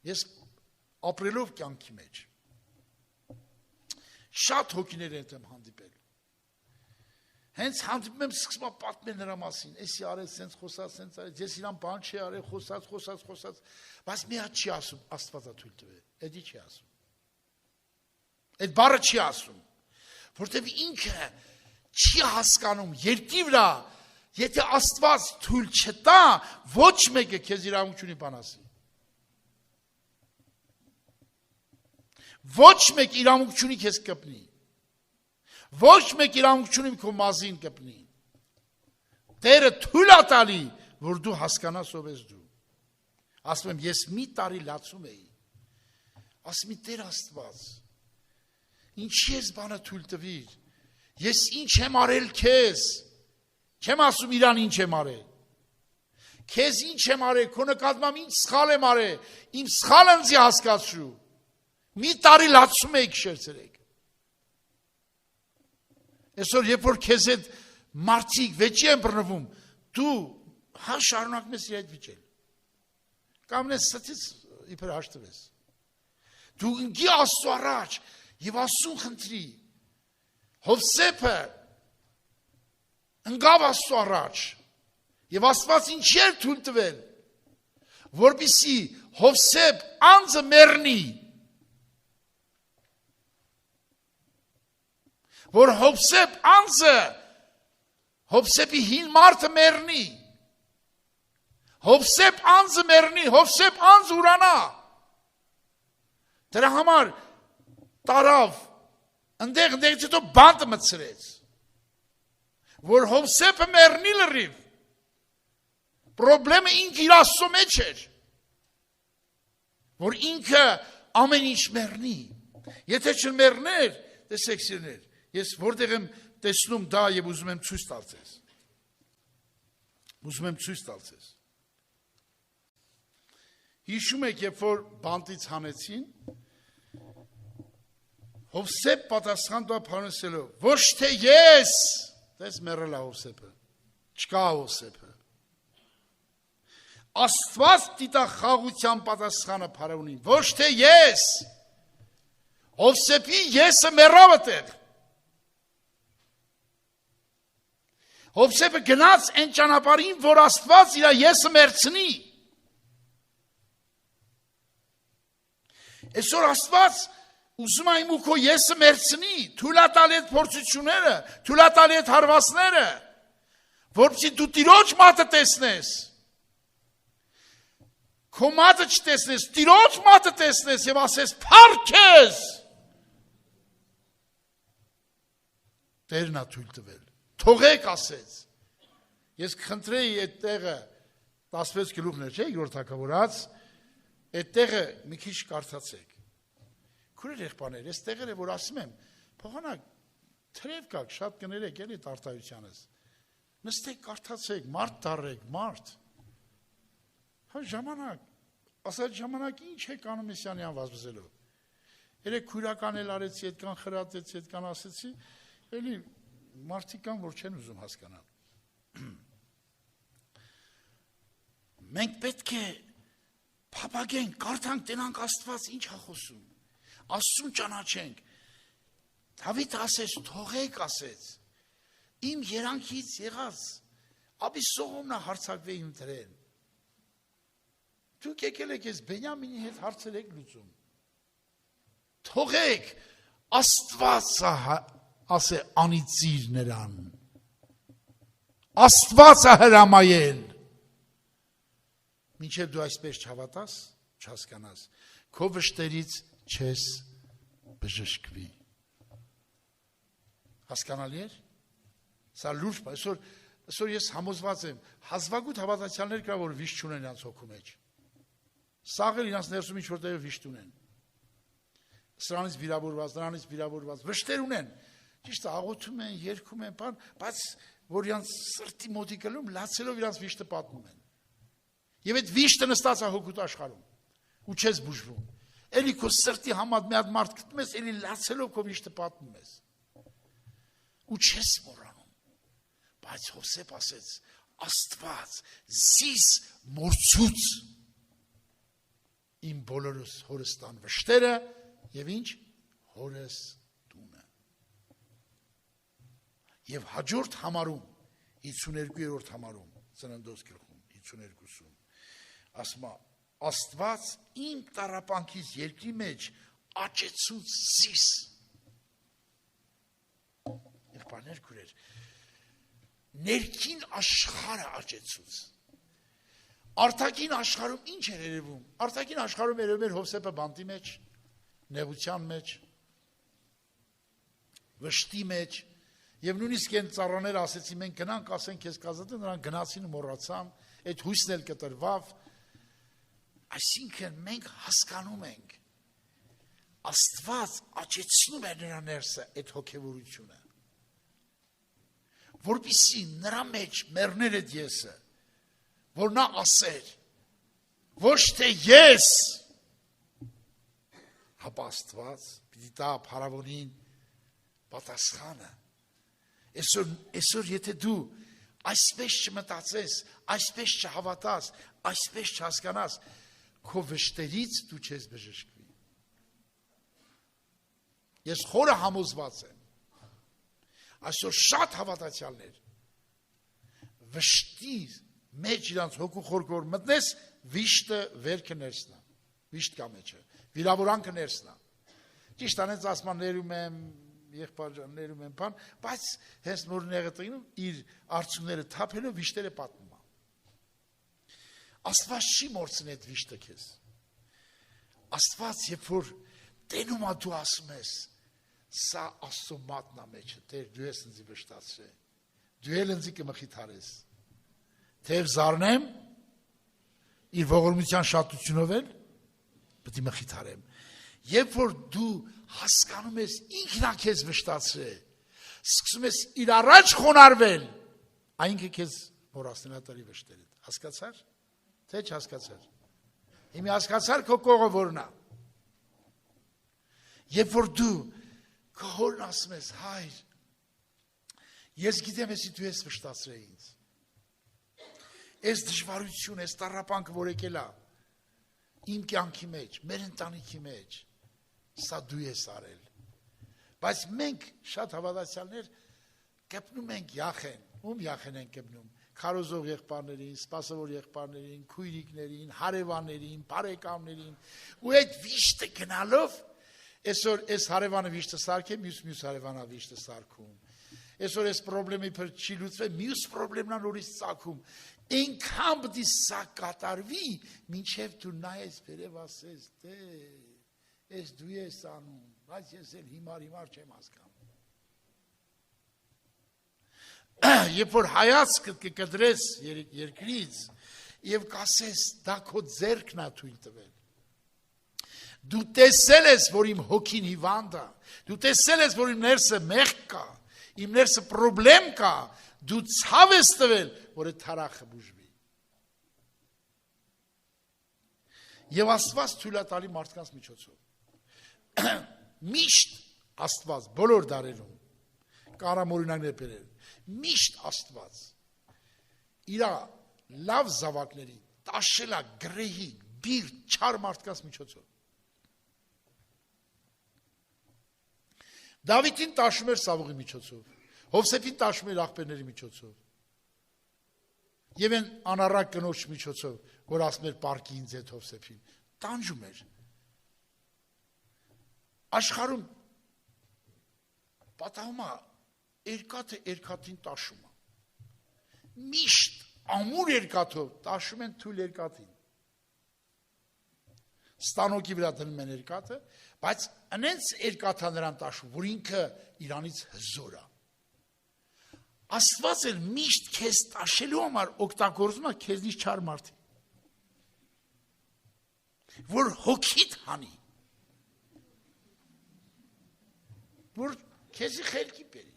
ես ապրելով կյանքի մեջ, շատ հոգիներ եմ հանդիպել, հենց հանդիպում եմ սկսում եմ պատմել նրա մասին, եսի արեց, սենց խոսած, ես իրան բան չի արել, խոսած, բայց մի հատ չի ասում, Աստվածը թույլ տվե, էդի չի ասում, այդ բառը չի ասում, որտև ինքը չի հասկանում, երկի վրա, եթե Աստված թույլ չտա, ոչ մեկը քեզ իրավունք չունի բան ասի, ոչ մեկ իրավունք չունի քեզ կպնի, ոչ մեկ իրավունք չունի քո մազին կպնի, Տերը թույլ է տալի, որ դու հասկանաս ով ես դու, ասում եմ, ես մի տարի լացում էի, ասում եմ, Տեր Աստված, ինչի ես բանը թույլ տվիր, ես ինչ եմ արել քեզ, չեմ ասում իրան ինչ եմ արել, քեզ ինչ եմ արել, քո նկատմամբ ինչ սխալ եմ արել, իմ սխալը ինձ հասկացրու, մի տարի լացում էի քշերցրեք, այսօր երբ որ քեզ հետ մարդիկ վեճի են բռնվում, դու հա շարունակում ես իր հետ վիճել, կամ նես ստից իբր հաշտվես, դու ընկի Աստծո առաջ և Աստծուն խնդրի, Հովսեփը ընկավ Աստծո առաջ և Աստված ինչի էր թույլ տվել, որպեսզի Հովսեփ անձը մեռնի, որ Հովսեփ անձը, Հովսեփի հին մարդը մեռնի, Հովսեփ անձը մեռնի, Հովսեփ անձ ուրանա, դրա համար տարավ, ընդեղից հետո բանտը մտցրեց, որ Հովսեփը մեռնի լրիվ, պրոբլեմը ինքը իր Աստծո մեջ էր, որ ինքը ամեն ինչ մեռնի, եթե չմեռներ, տեսեք սիրներ, ես որտեղ եմ տեսնում դա և ուզում եմ ցույց տալ ձեզ, հիշում եք, երբ որ բանտից հանեցին, Հովսեփ պատասխան տա փարնսելով, ոչ թե ես, դες մեռել է Հովսեփը, չկա Հովսեփը, Աստված դիտախաղության պատասխանը փարունին, ոչ թե ես, Հովսեփի եսը մեռավ այդտեղ, Հովսեփը գնաց այն ճանապարհին, որ Աստված իր եսը մեռցնի, այսօր Աստված ուզում է իմ ու քո եսը մեռցնի, թույլ է տալի այդ փորձությունները, թույլ է տալի այդ հարվածները, որպեսզի դու Տիրոջ մատը տեսնես, քո մատը չտեսնես, Տիրոջ մատը տեսնես և ասես, փառք քեզ, Տերն է թույլ տվել, թողեք ասեց, ես կխնդրեի այդ տեղը 16 գլուխներ չէ, երրորդ թագավորաց, այդ տեղը մի քիչ կարդացեք, քուրեր եղբայրներ, այս տեղերը, որ ասում եմ, փոխանակ, թրև կաք, շատ կներեք, էլի արտահայտությանս, նստեք, կարդացեք, մարդ դառեք, մարդ, հա ժամանակ, ասած ժամանակ ինչ եք անում Մեսիանյան վազվզելով, երեք քույրական էլ արեցի, այդքան խրատեցի, այդքան ասեցի, էլի մարդիկ կան, որ չեն ուզում հասկանալ, մենք պետք է փափագենք, կարդանք, տենանք Աստված ինչ է խոսում, Աստծուն ճանաչենք, Դավիթ ասեց, թողեք ասեց, իմ երանքից եղած, ապի սողոմն է հարցակվե իմ դրեն, դուք եկել եք ես Բենյամինի հետ հարցեր եք լուծում, թողեք, Աստված ասե անիծիր նրան, Աստված է հրամայել, մինչև դու այսպես չհավատաս, չհասկանաս, քո վշտերից չես բժշկվի։ Հասկանալի է։ Սա լուրջ բան, այսօր ես համոզված եմ, հազվագուտ հավատացյալներ կա, որ վիշտ չունեն իրենց հոգու մեջ։ Սաղել իրենց ներսում ինչ որտեղ վիշտ ունեն։ Սրանից վիրավորված, նրանից վիրավորված, վշտեր ունեն։ Ճիշտ է, աղոթում են, երգում են, բայց որ իրենց սրտի մոտիկ գնում, լացելով իրենց վիշտը պատմում են։ Եվ այդ վիշտը նստած է հոգուտ աշխարհում, ու չես բուժվում։ Էլի քո սրտի համար մի հատ մարդ գտնում ես, էլի լացելով քո վիշտը պատմում ես։ Ու չես մոռանում։ Բայց Հովսեփ ասեց. Աստված զիս մորցուց իմ բոլորս հորս տան վշտերը եւ ինչ հորս տունը։ Եվ հաջորդ համարում 52-րդ համարում Ծննդոց գլխում 52-ում ասում է Աստված իմ տառապանքից երկրի մեջ աճեցուց զիս։ Եղբայրներ քուրեր ներքին աշխարհը աճեցուց։ Արտաքին աշխարհում ինչ էր երևում։ Արտաքին աշխարհում երևում էր Հովսեփը բանտի մեջ, նեղության մեջ, վշտի մեջ, եւ նույնիսկ այն ծառաները ասեցին մենք գնանք ասենք քեզ կազատեն, նրանք գնացին ու մոռացան, այդ հույսն էլ կտրվավ։ Այսինքն մենք հասկանում ենք Աստված աճեցնում է նրա ներսը այդ հոգևորությունը, որպեսզի նրա մեջ մեռներ այդ եսը, որ նա ասեր, ոչ թե ես, հապա Աստված պիտի տա փարավոնին պատասխանը։ Այսօր եթե դու այսպես չմտածես, այսպես չհավատաս, այսպես չհասկանաս, քո վշտերից դու չես բժշկվի։ Ես խորը համոզված եմ, այսօր շատ հավատացյալներ վշտի մեջ իրանց հոգու խորքոր մտնես, վիշտը վերքը ներսնա, վիշտ կա մեջը, վիրավորանքը ներսնա։ Ճիշտ անեց ասման ներում եմ, եղբայրան ներում եմ բան, բայց հենց նոր նեղը տինում իր արցունները թափելով վիշտերը պատմում է։ Աստված չի մորցնի այդ վիշտը քեզ։ Աստված երբ որ տենում է դու ասում ես, սա Աստծո մատնա մեջը, Տեր դու ես ինձ վշտացրել, դու էլ ինձ կմխիթարես, թեև զարնեմ, իր ողորմության շատությունով էլ պետք է մխիթարեմ։ Երբ որ դու հասկանում ես ինքն է քեզ վշտացրել, սկսում ես իր առաջ խոնարհվել, այնքը քեզ մոռացնելա տարի վշտերը։ Հասկացա՞ր, թե չհասկացար։ Հիմա հասկացար քո կողը որն է։ Երբ որ դու քո հորն ասում ես, հայր, ես գիտեմ ես դու ես վշտացրել ինձ։ Այս դժվարություն, այս տառապանքը որ եկել է իմ կյանքի մեջ, մեր ընտանիքի մեջ, սա դու ես արել։ Բայց մենք շատ հավատացյալներ կպնում ենք յախեն, ում յախեն ենք կպնում, քարոզող եղբայրներին, սպասավոր եղբայրներին, քույրիկներին, հարևաններին, բարեկամներին, ու այդ վիշտը գնալով, այսօր այս հարևանը վիշտը սարքե, մյուս հարևանը վիշտը սարքում։ Այսօր այս պրոբլեմի પર չի լուծվել, մյուս պրոբլեմն նորից ծագում։ Այնքան պետք է սա կատարվի, մինչև դու նայես վերև ասես, ես դու ես անում, բայց ես էլ հիմար չեմ հասկանում։ Երբ որ հայացքը կկտրես երկրից եւ կասես, դա քո ձեռքն է թույլ տվել։ Դու տեսել ես, որ իմ հոգին հիվանդ է, դու տեսել ես, որ իմ ներսը մեղք կա, իմ ներսը պրոբլեմ կա, դու ցավ ես տվել, որ այդ թարախը բուժվի։ Եվ Աստված թույլ է տալի մարդկանց միջոցով։ Միշտ Աստված բոլոր դարերում կարամ օրինակներ բերել։ Միշտ Աստված իր լավ զավակներին տաշել է գրեհի, բիր, չար մարդկանց միջոցով։ Դավիթին տաշում էր Սավուղի միջոցով, Հովսեփին տաշում էր աղբերների միջոցով, եւ այն անառակ կնոջ միջոցով, որ ասում էր պարկի ինձ այդ Հովսեփին, տանջում էր։ Աշխարհում պատահում է երկաթը երկաթին տաշում է։ Միշտ ամուր երկաթով տաշում են թույլ երկաթին։ Ստանոկի վրա դնում են երկաթը, բայց անենց երկաթը նրան տաշում, որ ինքը իրանից հզոր է։ Աստված էլ միշտ քեզ տաշելու համար օգտագործում է քեզնից չար մարդի, որ հոգիդ հանի, որ քեզի խելքի բերի։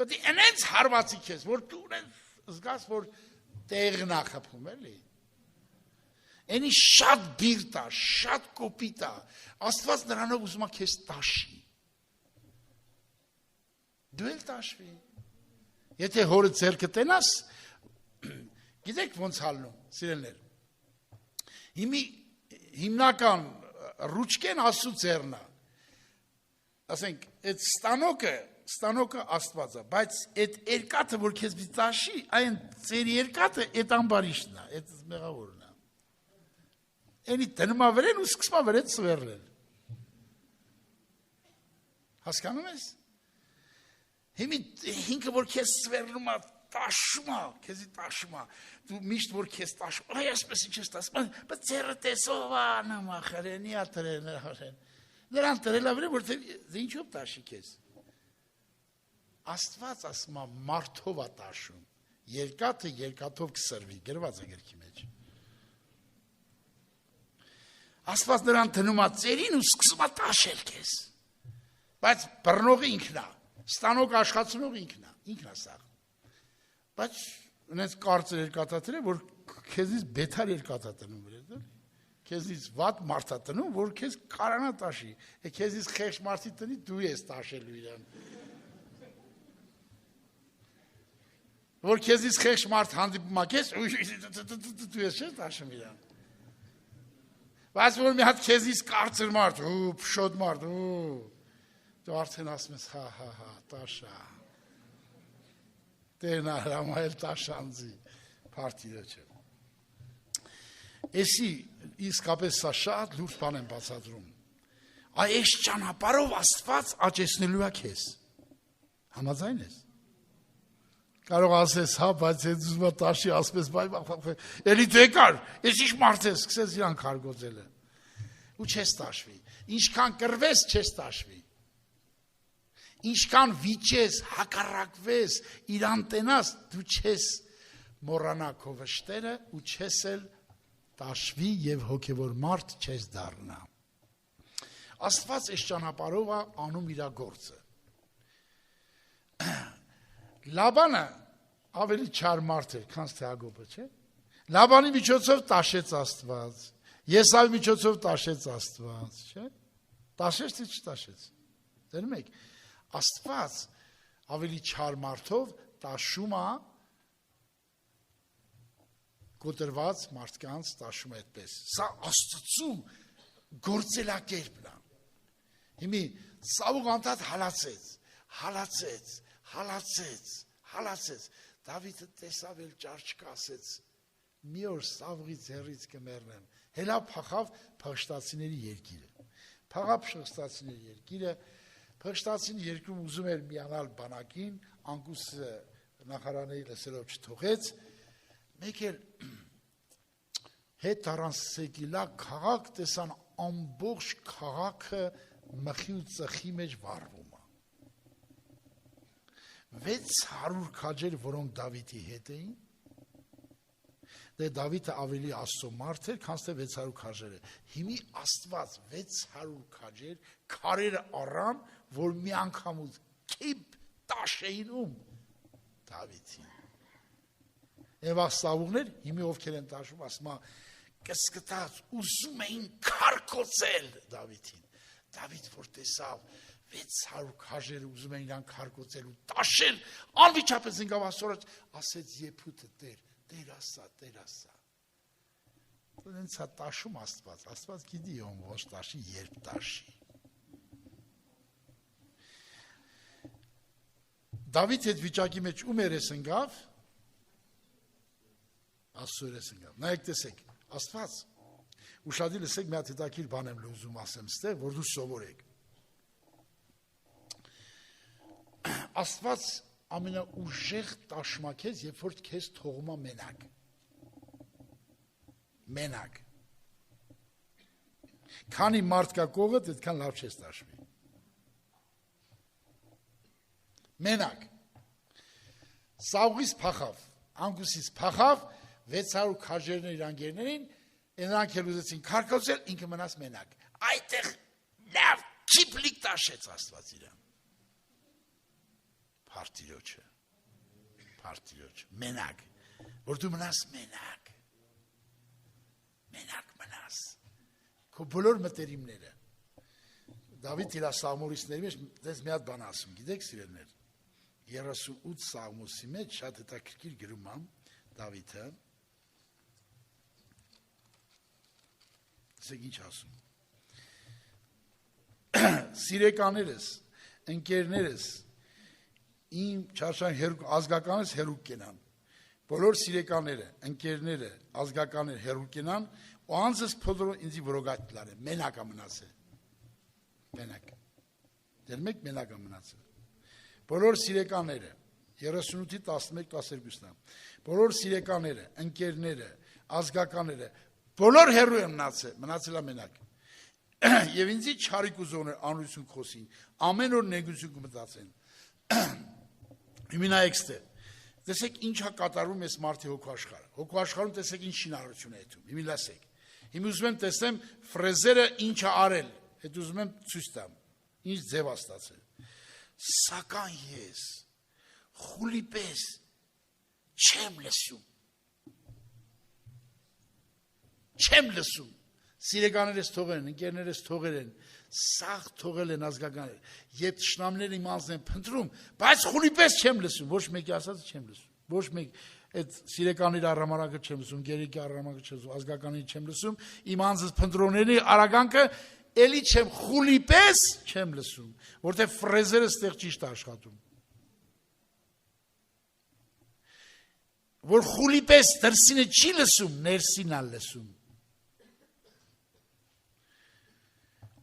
Բայց անենց հարվածի քեզ, որ դու ունես զգաս, որ տեղն է խփում էլի։ Էնի շատ բիրտ է, շատ կոպիտ է, Աստված նրանով ուզում է քեզ տաշի։ Դու էլ տաշվի։ Եթե հորը ձեռքը տենաս, գիտեք ոնց հալնում, սիրելիներ։ Հիմնական ռուչկեն Աստծո ձեռն է։ Ասենք, այդ ստանոկը Աստված է, բայց այդ երկաթը, որ քեզ մի տաշի, այն ծեր երկաթը այդ ամբարիշն է, այդ մեղավորն է։ Էնի դնում է վրեն ու սկսում է վրեն սվերել։ Հասկանում ես։ Հիմքը, որ քեզ սվերնում է, տաշում է, քեզի տաշում է, դու միշտ, որ քեզ տաշում, այ ասպես ինչ ես տասում, բայց ձերը տեսով է, նմա խրենի է տրեն, նրան տրել է վրեն, որ ինչով տաշի քեզ։ Աստված ասում է մարդով է տաշում, երկաթը երկաթով կսրվի, գրված է գրքի մեջ։ Աստված նրան դնում է ծերին ու սկսում է տաշել քեզ, բայց բռնողը ինքն է, ստանոկը աշխատացնող ինքն է սաղ, բայց ունես կարծր երկաթա է, որ քեզից բետար երկաթա տրնում վրետ, քեզից վատ մարդ է տրնում, որ քեզ կարանա տաշի, քեզից խեղճ մարդի տնի դու ես տաշելու իրան, որ քեզից խեղճ մարդ հանդիպում է քեզ, դու ես չես տաշում իրան, բայց որ մի հատ քեզից կարծր մարդ, փշոտ մարդ, դու արդեն ասում ես, հա, տաշա, Տերն արամայել տաշանձի, պարտիրը չէ։ Էսի իսկապես սա շատ լուրջ բան եմ բացատրում։ Այս ճանապարհով Աստված աճեցնելու է քեզ։ Համաձայն ես։ Կարող ասես, հա, բայց այդ ուզում է տաշի, ասպես, էլի դու եկար, ես ինչ մարդ ես, սկսես իրան քարգոծելը։ Ու չես տաշվի։ Ինչքան կռվես, չես տաշվի։ Ինչքան վիճես, հակառակվես, իրան տենաս, դու չես մոռանա քո վշտերը ու չես էլ տաշվի եւ հոգեվոր մարդ չես դառնա։ Աստված այս ճանապարհով է անում իր գործը։ Լաբանը ավելի չար մարդ էր, քան Հակոբը, չէ՞։ Լաբանի միջոցով տաշեց Աստված, Եսավի միջոցով տաշեց Աստված, չէ՞։ Տաշեց թե չտաշեց։ Դերում եք, Աստված ավելի չար մարդով տաշում է կոտրված մարդկանց տաշում է այդպես։ Սա Աստծու գործելակերպն է։ Հիմի Սավուղ անդադ հալացեց։ Դավիթը տեսավ էլ ճարճ կասեց։ Մի օր Սավուղի ձեռից կմեռնեմ։ Հելա փախավ փղշտացիների երկիրը։ Փղշտացին երկրում ուզում էր միանալ բանակին, անկուսը նախարանների լսելով չթողեց, մեկ էլ հետ առան Սեկիլա քաղաք տեսան ամբողջ քաղաքը մխի ու ծխի մեջ վառվում է։ 600 քաջեր, որոնք Դավիթի հետ էին, Դավիթը ավելի Աստծո մարդ էր, քան 600 քաջերը։ Հիմի Աստված 600 քաջեր քարերը առան, որ մի անգամ ու քիփ տաշեին Դավիթին։ Եվ Սավուղներ հիմի ովքեր են տաշում, ասում է կսկտած ուզում էին քարկոծել Դավիթին։ Դավիթ որ տեսավ 600 քաջերը ուզում էին իրան քարկոծել ու տաշել, անվիճապես ընկավ Աստծո առաջ, ասեց Եփուտը Տեր ասա։ Դենց է տաշում Աստված գիտի ում ոչ տաշի, երբ տաշի։ Դավիթ այդ վիճակի մեջ ում երես ընկավ, Աստծո երես ընկավ։ Նայեք տեսեք, Աստված, ուշադիր լսեք, մի հատ հետաքրքիր բան եմ ուզում ասեմ ստեղ, որ դու սովորեք։ Աստված ամենաուժեղ տաշմակեց, երբ որ քեզ թողում է մենակ։ Քանի մարդ կա կողդ, այդքան լավ չես տաշվի։ Մենակ, սաղուից փախավ, անգուսից փախավ, 600 քաջերներ իր անգերներին, նրանք էլ ուզեցին քարկոծել, ինքը մնաց մենակ։ Այդտեղ լավ ճիպլիկ տաշեց Աստված իրան։ Փարտիրոջը, մենակ, որ դու մնաս մենակ մնաս, քո բոլոր մտերիմները։ Դավիթ իր սաղմորիստների մեջ դες մի հատ բան ասում, գիտեք սիրելներ, 38 սաղմոսի մեջ շատ հետաքրքիր գրում է Դավիթը, ասեք ինչ ասում, սիրեկաներս, ընկերներս, իմ չարշան ազգականս հերուկ կենան, բոլոր սիրեկաները, ընկերները, ազգականները հերուկ կենան, ու անձս փոդրո ինձի որոգատ լարը, մենակ ամնաց է, մենակ, դեր մեկ մենակ ամնաց է, բոլոր սիրեկաները, 38-11-12-ն, բոլոր սիրեկաները, ընկերները, ազգականները, բոլոր հերու եմ մնացել է մենակ, և ինձի չարիք ուզոներ անույցուն խոսին, ամեն օր նեգություն կմտացեն, հիմի նայեք ստեղ, տեսեք ինչ է կատարում ես մարդի հոգու աշխարհը, հոգու աշխարհում տեսեք ինչ շինարարություն է հետում, հիմի լսեք, հիմի ուզում եմ տեսնեմ ֆրեզերը ինչ է արել, հետ ուզում եմ ցույց տամ, ինչ ձև է ստացել, սակայն ես խուլի պես չեմ լսում, սիրեկաներս թողել են, ընկերներս թողել են, սաղ թողել են ազգականները, երբ թշնամիները իմ անձն են փնտրում, բայց խուլի պես չեմ լսում, ոչ մեկի ասածը չեմ լսում, ոչ մեկ այդ սիրեկանների առհամարակը չեմ լսում, գերիկի առհամարակը չեմ լսում, ազգականների չեմ լսում, իմ անձս փնտրողների արագանքը էլի չեմ, խուլի պես չեմ լսում, որտեղ ֆրեզերը ստեղ ճիշտ աշխատում, որ խուլի պես դրսինը չի լսում, ներսին ալ լսում,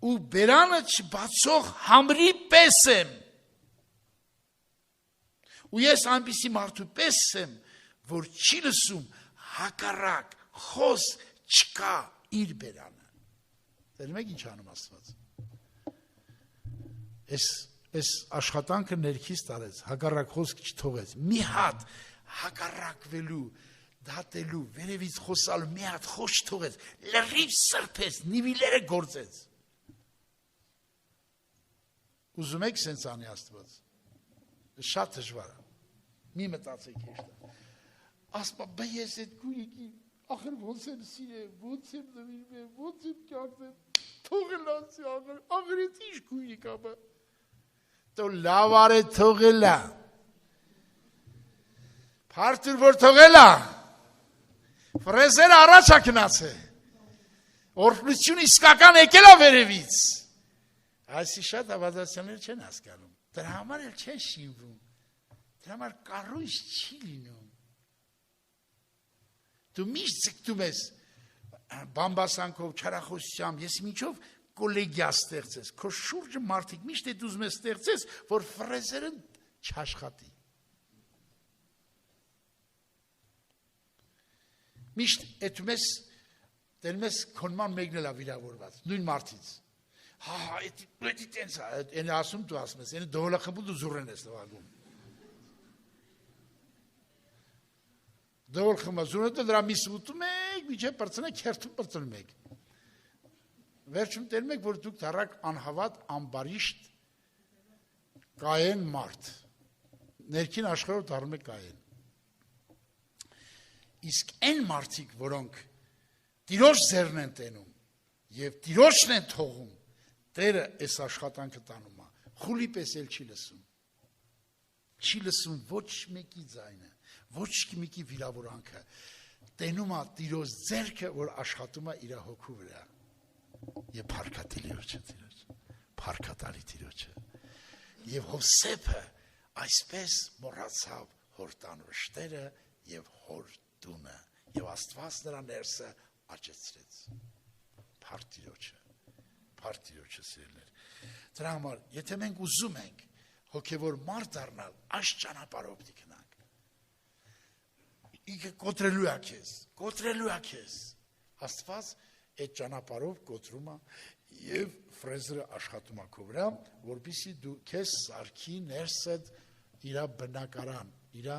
ու բերանը չբացող համրի պես եմ, ու ես այնպիսի մարդու պես եմ, որ չի լսում հակառակ, խոս չկա իր բերանը, դեր մեկ ինչ անում Աստված, ես աշխատանքը ներքից տարեց, հակառակ խոսք չթողեց, մի հատ հակառակվելու, դատելու, վերևից խոսալու, մի հատ խոսք չթողեց, լրիվ սրբեց, նիվիլերը գործեց, ուզում եք սենց անի Աստված, շատ դժվար է, մի մտածեք հեշտ է, ասպա բա ես էդ գույքի, ախր ոնց եմ սիրեմ, ոնց եմ նվիրվեմ, ոնց եմ կյակնեմ, թողել անցի ախր էդ ինչ գույք ապա, տո լավար է թողել է, պարտուր որ թողել է, ֆրեզերը առաջ է կնաց է, օրհնություն իսկական եկել է վերևից, այսի շատ ավազացյաններ չեն հասկանում, դրա համար էլ չեն շինվում, դրա համար կառույց չի լինում, դու միշտ ձգտում ես բամբասանքով, չարախոսությամբ, ես միջով կոլեգիա ստեղծես, քո շուրջը մարդիկ միշտ էդ ուզում ես ստեղծես, որ ֆրեզերը չաշխատի, միշտ էդում ես, դերում ես քոնման մեկն էլ է վիրավորված, նույն մարդից, էդի տենց է, են ասում դու ասում ես, են դողլը խմբու դու զուրեն ես նվագում, դողլ խմբա զուրեն դրա միս ուտում եք, միջև պրծնեք, հերթում պրծնում եք, վերջում տերում եք, որ դուք դարակ անհավատ, անբարիշտ, կայեն մարդ, ներքին աշխարհով դառնում եք կայեն, իսկ այն մարդիկ, որոնք տիրոջ ձեռն են տենում, և տիրոջն են թողում, Տերը այս աշխատանքը տանում է, խուլի պես էլ չի լսում ոչ մեկի ձայնը, ոչ մեկի վիրավորանքը, տենում է տիրոջ ձեռքը, որ աշխատում է իր հոգու վրա, և փառքատալի տիրոջը, և Հովսեփը այսպես մոռացավ հոր տան վշտերը և հոր տունը, և Աստված նրա ներսը աճեցրեց, Փառք սիրելիներ, դրա համար, եթե մենք ուզում ենք հոգևոր մարդ դառնալ, այս ճանապարհով պիտի գնանք, ինքը կոտրելու է քեզ, Աստված այդ ճանապարհով կոտրում է, Եվ ֆրեզերը աշխատում է քո վրա, որպեսզի դու քեզ սարքի ներսդ իր բնակարան, իր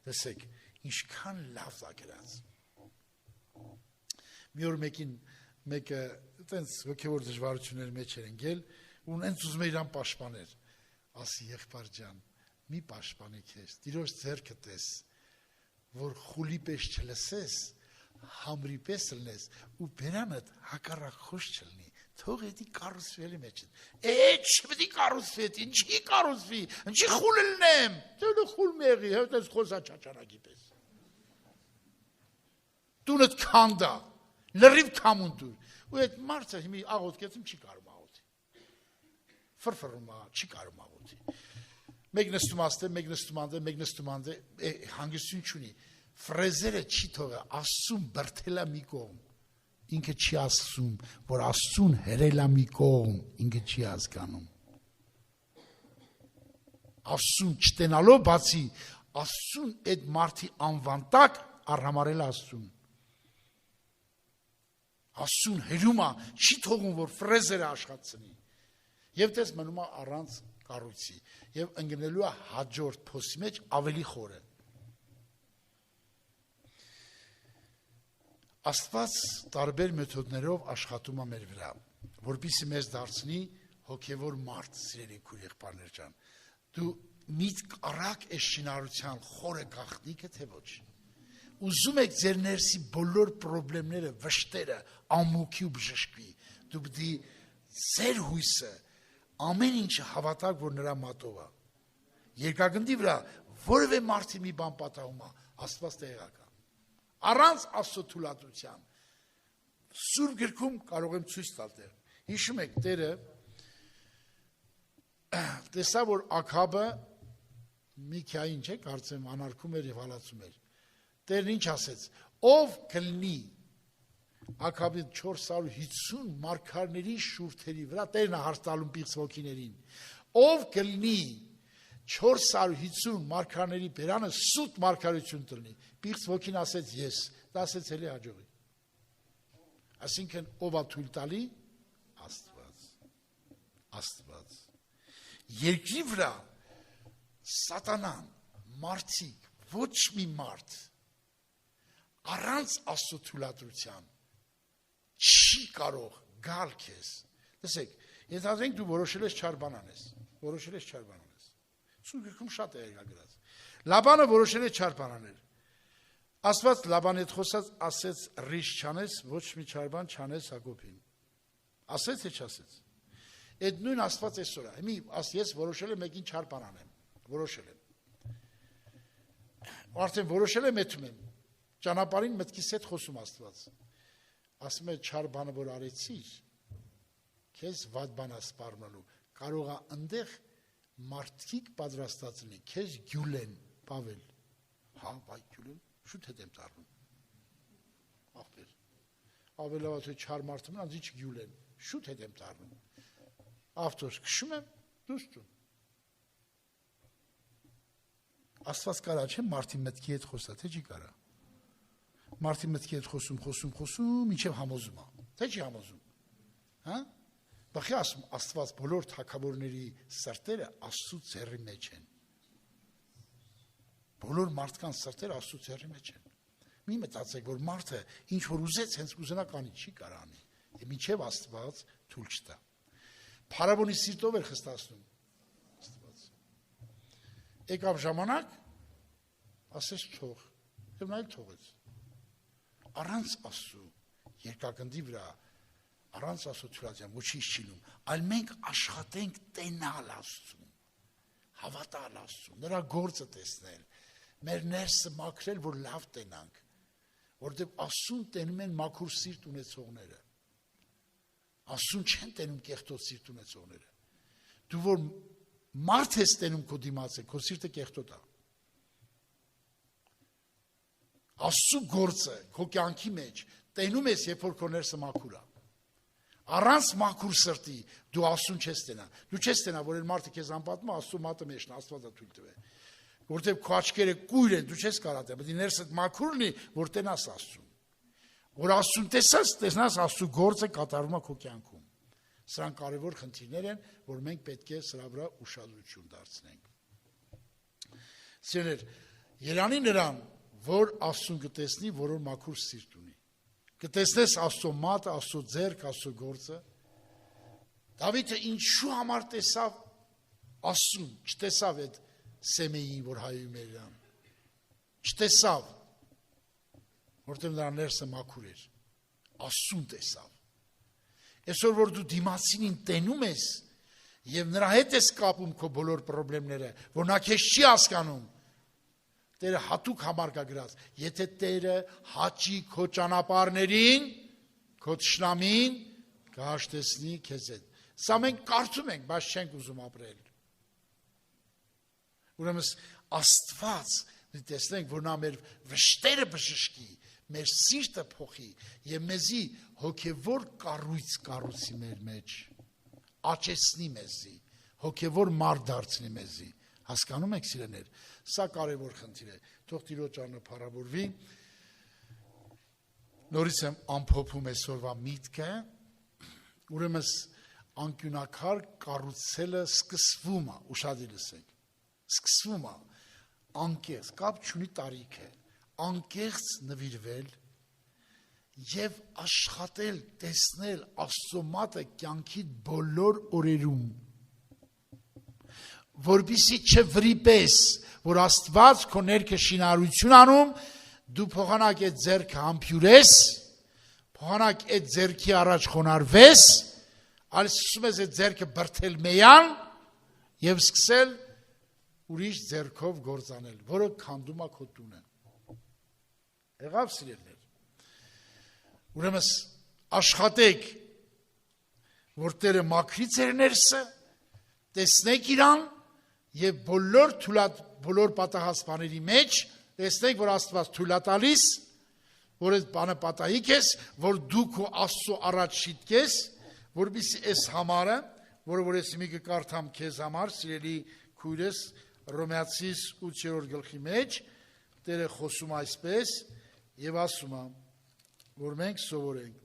տեսեք, ինչքան լավ է գրած։ Մի օր մեկը այտենց հոգևոր դժվարությունների մեջ էր ընկել, ու հենց ուզում է իրան պաշտպաներ։ Ասի եղբայր ջան, մի պաշտպանի քեզ, Տիրոջ ձեռքը տես, որ խուլի պես չլսես, համրի պես լնես ու բերանդ հակառակ խոշ չլնի, թող էդի կառուցվի էլի մեջ։ Չպետք է կառուցվի, ինչի կառուցվի, ինչի խուլ լնեմ, դու խուլ մեղի, հետո խոսա չաչարակի պես։ Տունդ քանդա, լրիվ քամուն դուր, ու այդ մարդը հիմի աղոտ կեցում չի կարում աղոթի։ Ֆրֆրում է, չի կարում աղոթի։ Մեկ նստում աստե, մեկ նստում անդե, հանգստություն չունի, ֆրեզերը չի թողը, Աստծուն բրդելա մի կողմ, ինքը չի ասում, որ Աստծուն հերելա մի կողմ, ինքը չի հասկանում։ Աստծուն չտենալով բացի, Աստծուն այդ մարդի անվան տակ առհամարել Աստծուն։ Աստծուն հերումա չի թողում, որ ֆրեզերը աշխատցնի։ Եվ տես մնում է առանց կառույցի, եւ ընկնելու է հաջորդ փոսի մեջ ավելի խորը։ Աստված տարբեր մեթոդներով աշխատում է մեր վրա, որպեսզի մեզ դարձնի հոգևոր մարդ, սիրելի քույր եղբայրներ ջան։ Դու միտք առակ ես շինարարության խորը գաղտնիքը, թե ոչ։ Ուզում եք ձեր ներսի բոլոր խնդիրները, վշտերը, ամոքի ու բժշկվի։ Դու պետք է ձեր հույսը ամեն ինչը հավատակ, որ նրա մատով է։ Երկրագնդի վրա որևէ մարդի մի բան պատահում է, Աստված տեղակ է։ Առանց Աստծո թույլատվության։ Սուրբ գրքում կարող եմ ցույց տալ դեր։ Հիշում եք, Տերը տեսա, որ Աքաբը Միքիային, չէ՞, կարծեմ անարգում էր եւ հալածում էր։ Տերն ինչ ասեց. ով կլինի Աքաբի 450 մարգարների շուրթերի վրա, Տերն է հարց տալում պիղծ ոգիներին, ով կլինի 450 մարգարների բերանը սուտ մարգարություն տրնի, պիղծ ոգին ասեց ես, դա ասեց էլի հաջողի։ Այսինքն ով է թույլ տալի, Աստված։ Երկրի վրա սատանան, մարդիկ, ոչ մի մարդ առանց Աստծո թույլատրության չի կարող գալ քեզ։ Տեսեք, եթե դու որոշել ես չար բան անես, Սուրբ գրքում շատ է գրած։ Լաբանը որոշել է չար բան անել։ Աստված Լաբանի հետ խոսած ասեց ռիշ չանես, ոչ մի չար բան չանես Հակոբին։ Ասեց թե չասեց։ Այդ նույն Աստված այսօր է։ Հիմի ես որոշել եմ մեկին չար բան անեմ, որոշել եմ։ Արդեն որոշել եմ էթում եմ։ Ճանապարհին մտքիս հետ խոսում Աստված։ Ասում է չար բանը որ արեցիր, քեզ վատ բան է սպառնալու։ Կարող է այնտեղ մարդիկ պատրաստած լինի, քեզ գյուլեն, Պավել։ Հա, վայ գյուլեն, շուտ հետ եմ տառնում։ Ախպեր։ Ավելավա թե չար մարդը մնաց ինչ գյուլեն, շուտ հետ եմ տառնում։ Ավտոս քշում եմ, դուստում։ Աստված կարա չէ մարդի մտքի հետ խոսա, թե չի կարա։ Մարդի մտքի հետ խոսում, ինչև համոզում է, թե չի համոզում։ Հա? Բախի ասում, Աստված բոլոր թագավորների սրտերը Աստծո ձեռի մեջ են։ Բոլոր մարդկանց սրտերը Աստծո ձեռի մեջ են։ Մի մտածեք, որ մարդը ինչ որ ուզեց, հենց ուզենա կանի, չի կարող անի։ Մինչև Աստված թույլ չտա։ Փարավոնի սիրտով էր խստացնում Աստված։ Եկավ ժամանակ, ասեց թող, եւ նա էլ թողեց։ Առանց Աստծո երկրագնդի վրա, առանց Աստծո թույլատվության ոչինչ չի լինում, այլ մենք աշխատենք տենալ Աստծուն, հավատալ Աստծուն, նրա գործը տեսնել, մեր ներսը մաքրել, որ լավ տենանք, որտեղ Աստծուն տենում են մաքուր սիրտ ունեցողները, Աստծուն չեն տենում կեղտոտ սիրտ ունեցողները։ Դու որ մարդ ես տենում քո դիմաց, քո սիրտը կեղտոտ է։ Աստծո գործը քո կյանքի մեջ տենում ես, երբ որ քո ներսը մաքուր է։ Առանց մաքուր սրտի դու Աստծուն չես տենա։ Դու չես տենա, որ այն մարդը քեզ անպատմա, Աստծո մատը մեջն, Աստված է թույլ տվել։ Որտեղ քո աչքերը կույր են, դու չես կարող տենա, պետք է ներսդ մաքուր լինի, որ տենաս Աստծուն։ Որ Աստծուն տեսնաս Աստծո գործը կատարվում է քո կյանքում։ Սրանք կարևոր խնդիրներ են, որ մենք պետք է սրա վրա ուշադրություն դարձնենք։ Սիրելիներ, երանի նրան, որ Աստծուն կտեսնի, որը մաքուր սիրտ ունի։ Կտեսնես Աստծո մատը, Աստծո ձեռքը, Աստծո գործը։ Դավիթը ինչու համար տեսավ Աստծուն, չտեսավ այդ Սեմեին, որ հայում էր իրան։ Չտեսավ, որտեղ նրա ներսը մաքուր էր, Աստծուն տեսավ։ Այսօր որ դու դիմացինին տենում ես եւ նրա հետ ես կապում քո բոլոր խնդիրները, որ նա քեզ չի հասկանում, Տերը հատուկ համար կա գրած, եթե Տերը հաճի քո ճանապարհներին, քո թշնամին կհաշտեցնի քեզ հետ։ Սա մենք կարծում ենք, բայց չենք ուզում ապրել։ Ուրեմն Աստված տեսնենք, որ նա մեր վշտերը բժշկի, մեր սիրտը փոխի եւ մեզի հոգեվոր կառույց կառուցի մեր մեջ, աճեցնի մեզի, հոգեվոր մարդ դարձնի մեզի։ Հասկանում եք, սիրելիներ, սա կարևոր խնդիր է։ Թող Տիրոջ անունը փառավորվի։ Նորից եմ ամփոփում այսօրվա միտքը, ուրեմն անկյունակար կառուցելը սկսվում է, ուշադիր լսեք, սկսվում է, անկեղծ, կապ չունի տարիքը, անկեղծ նվիրվել եւ աշխատել, տեսնել Աստծո մատը կյանքի բոլոր օրերում, որպեսզի չվրիպես, որ Աստված քո ներքը շինարարություն անում, դու փոխանակ այդ ձեռքը համբյուրես, փոխանակ այդ ձեռքի առաջ խոնարհվես, այլ սկսում ես այդ ձեռքը բրթել մեյան եւ սկսել ուրիշ ձեռքով գործանել, որը քանդում է քո տունը։ Եղավ սիրելիներ։ Ուրեմն աշխատեք, որ Տերը մաքրի ձեր ներսը, տեսնեք իրան եւ բոլոր պատահածների մեջ տեսնեք, որ Աստված թույլ է տալիս, որ այդ բանը պատահիկ ես, որ դու քո Աստծո առաջ շիտկես, որպեսզի այս համարը, որը որ ես մի կկարդամ քեզ համար, սիրելի քույրես, Հռոմեացիս 8-րդ գլխի մեջ Տերը խոսում այսպես եւ ասում է, որ մենք սովորենք։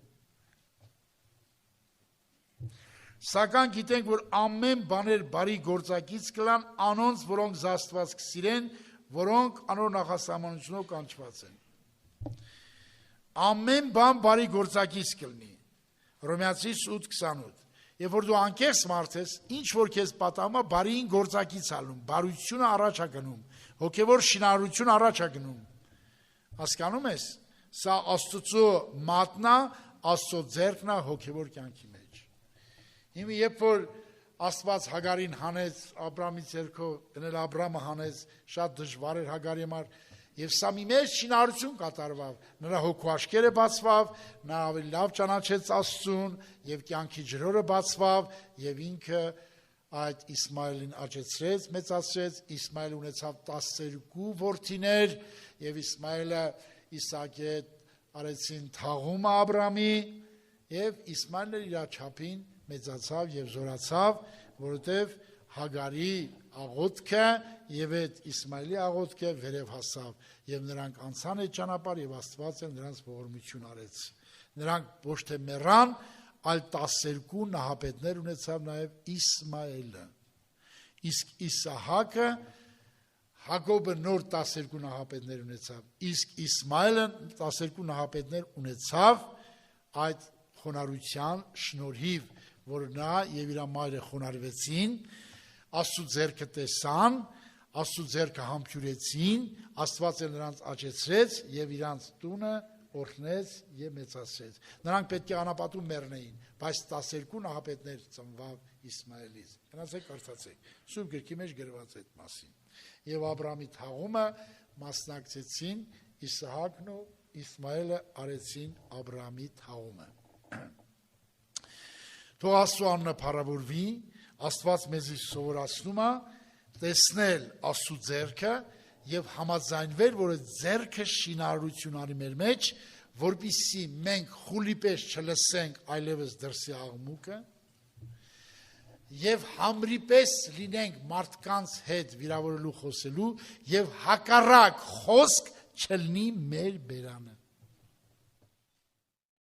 Սակայն գիտենք, որ ամեն բաներ բարի գործակից կլան անոնց, որոնք Աստված կսիրեն, որոնք անոր նախասահմանությունով կանչված են։ Ամեն բան բարի գործակից կլինի։ Հռոմեացիս 8:28։ Եվ որ դու անկեղծ մարդ ես, ինչ որ քեզ պատահում է, բարին գործակից ալնում, բարությունը առաջ է գնում, հոգևոր շինարարություն առաջ է գնում։ Հասկանում ես, սա Աստծո մատնա, Աստծո ձեռքն է հոգևոր կյանքի մեջ։ Հիմա երբ որ Աստված Հագարին հանեց, Աբրամի ձեռքով, գնել Աբրամը հանեց, շատ դժվար էր Հագարի համար, եւ սա մի մեծ շինարարություն կատարվավ, նրա հոգու աչքերը բացվավ, նա ավելի լավ ճանաչեց Աստծուն եւ կյանքի ջրորը բացվավ եւ ինքը այդ Իսմայելին աճեցրեց, մեծացրեց, Իսմայելը ունեցավ 12 որդիներ եւ Իսմայելը Իսահակի հետ արեցին թաղումը Աբրամի եւ Իսմայելը իր չափին մեծացավ եւ զորացավ, որովհետեւ Հագարի աղոթքը եւ այդ Իսմայելի աղոթքը վերև հասավ եւ նրանք անցան այդ ճանապարհ եւ Աստված էլ նրանց ողորմություն արեց։ Նրանք ոչ թե մեռան, այլ 12 նահապետներ ունեցավ նաեւ Իսմայելը։ Իսկ Իսահակը Հակոբը նոր 12 նահապետներ ունեցավ, իսկ Իսմայելը 12 նահապետներ ունեցավ այդ խոնարհության շնորհիվ, որ նա եւ իր մայրը խոնարհվեցին, Աստծո ձեռքը տեսան, Աստծո ձեռքը համբյուրեցին, Աստված էլ նրանց աճեցրեց եւ իրանց տունը օրհնեց եւ մեծացրեց։ Նրանք պետք է անապատում մեռնեին, բայց 12 նահապետներ ծնվավ Իսմայելից։ Գնացեք կարդացեք։ Սուրբ գրքի մեջ գրված է այդ մասին։ Եվ Աբրամի թաղումը մասնակցեցին Իսահակն ու Իսմայելը արեցին Աբրամի թաղումը։ Թող Աստծո անունը փառավորվի, Աստված մեզի սովորացնում է տեսնել Աստծո ձեռքը եւ համաձայնվել, որ ձեռքը շինարարություն անի մեր մեջ, որպեսզի մենք խուլիպես չլսենք այլևս դրսի աղմուկը եւ համրիպես լինենք մարդկանց հետ վիրավորելու խոսելու եւ հակառակ խոսք չլինի մեր բերանը։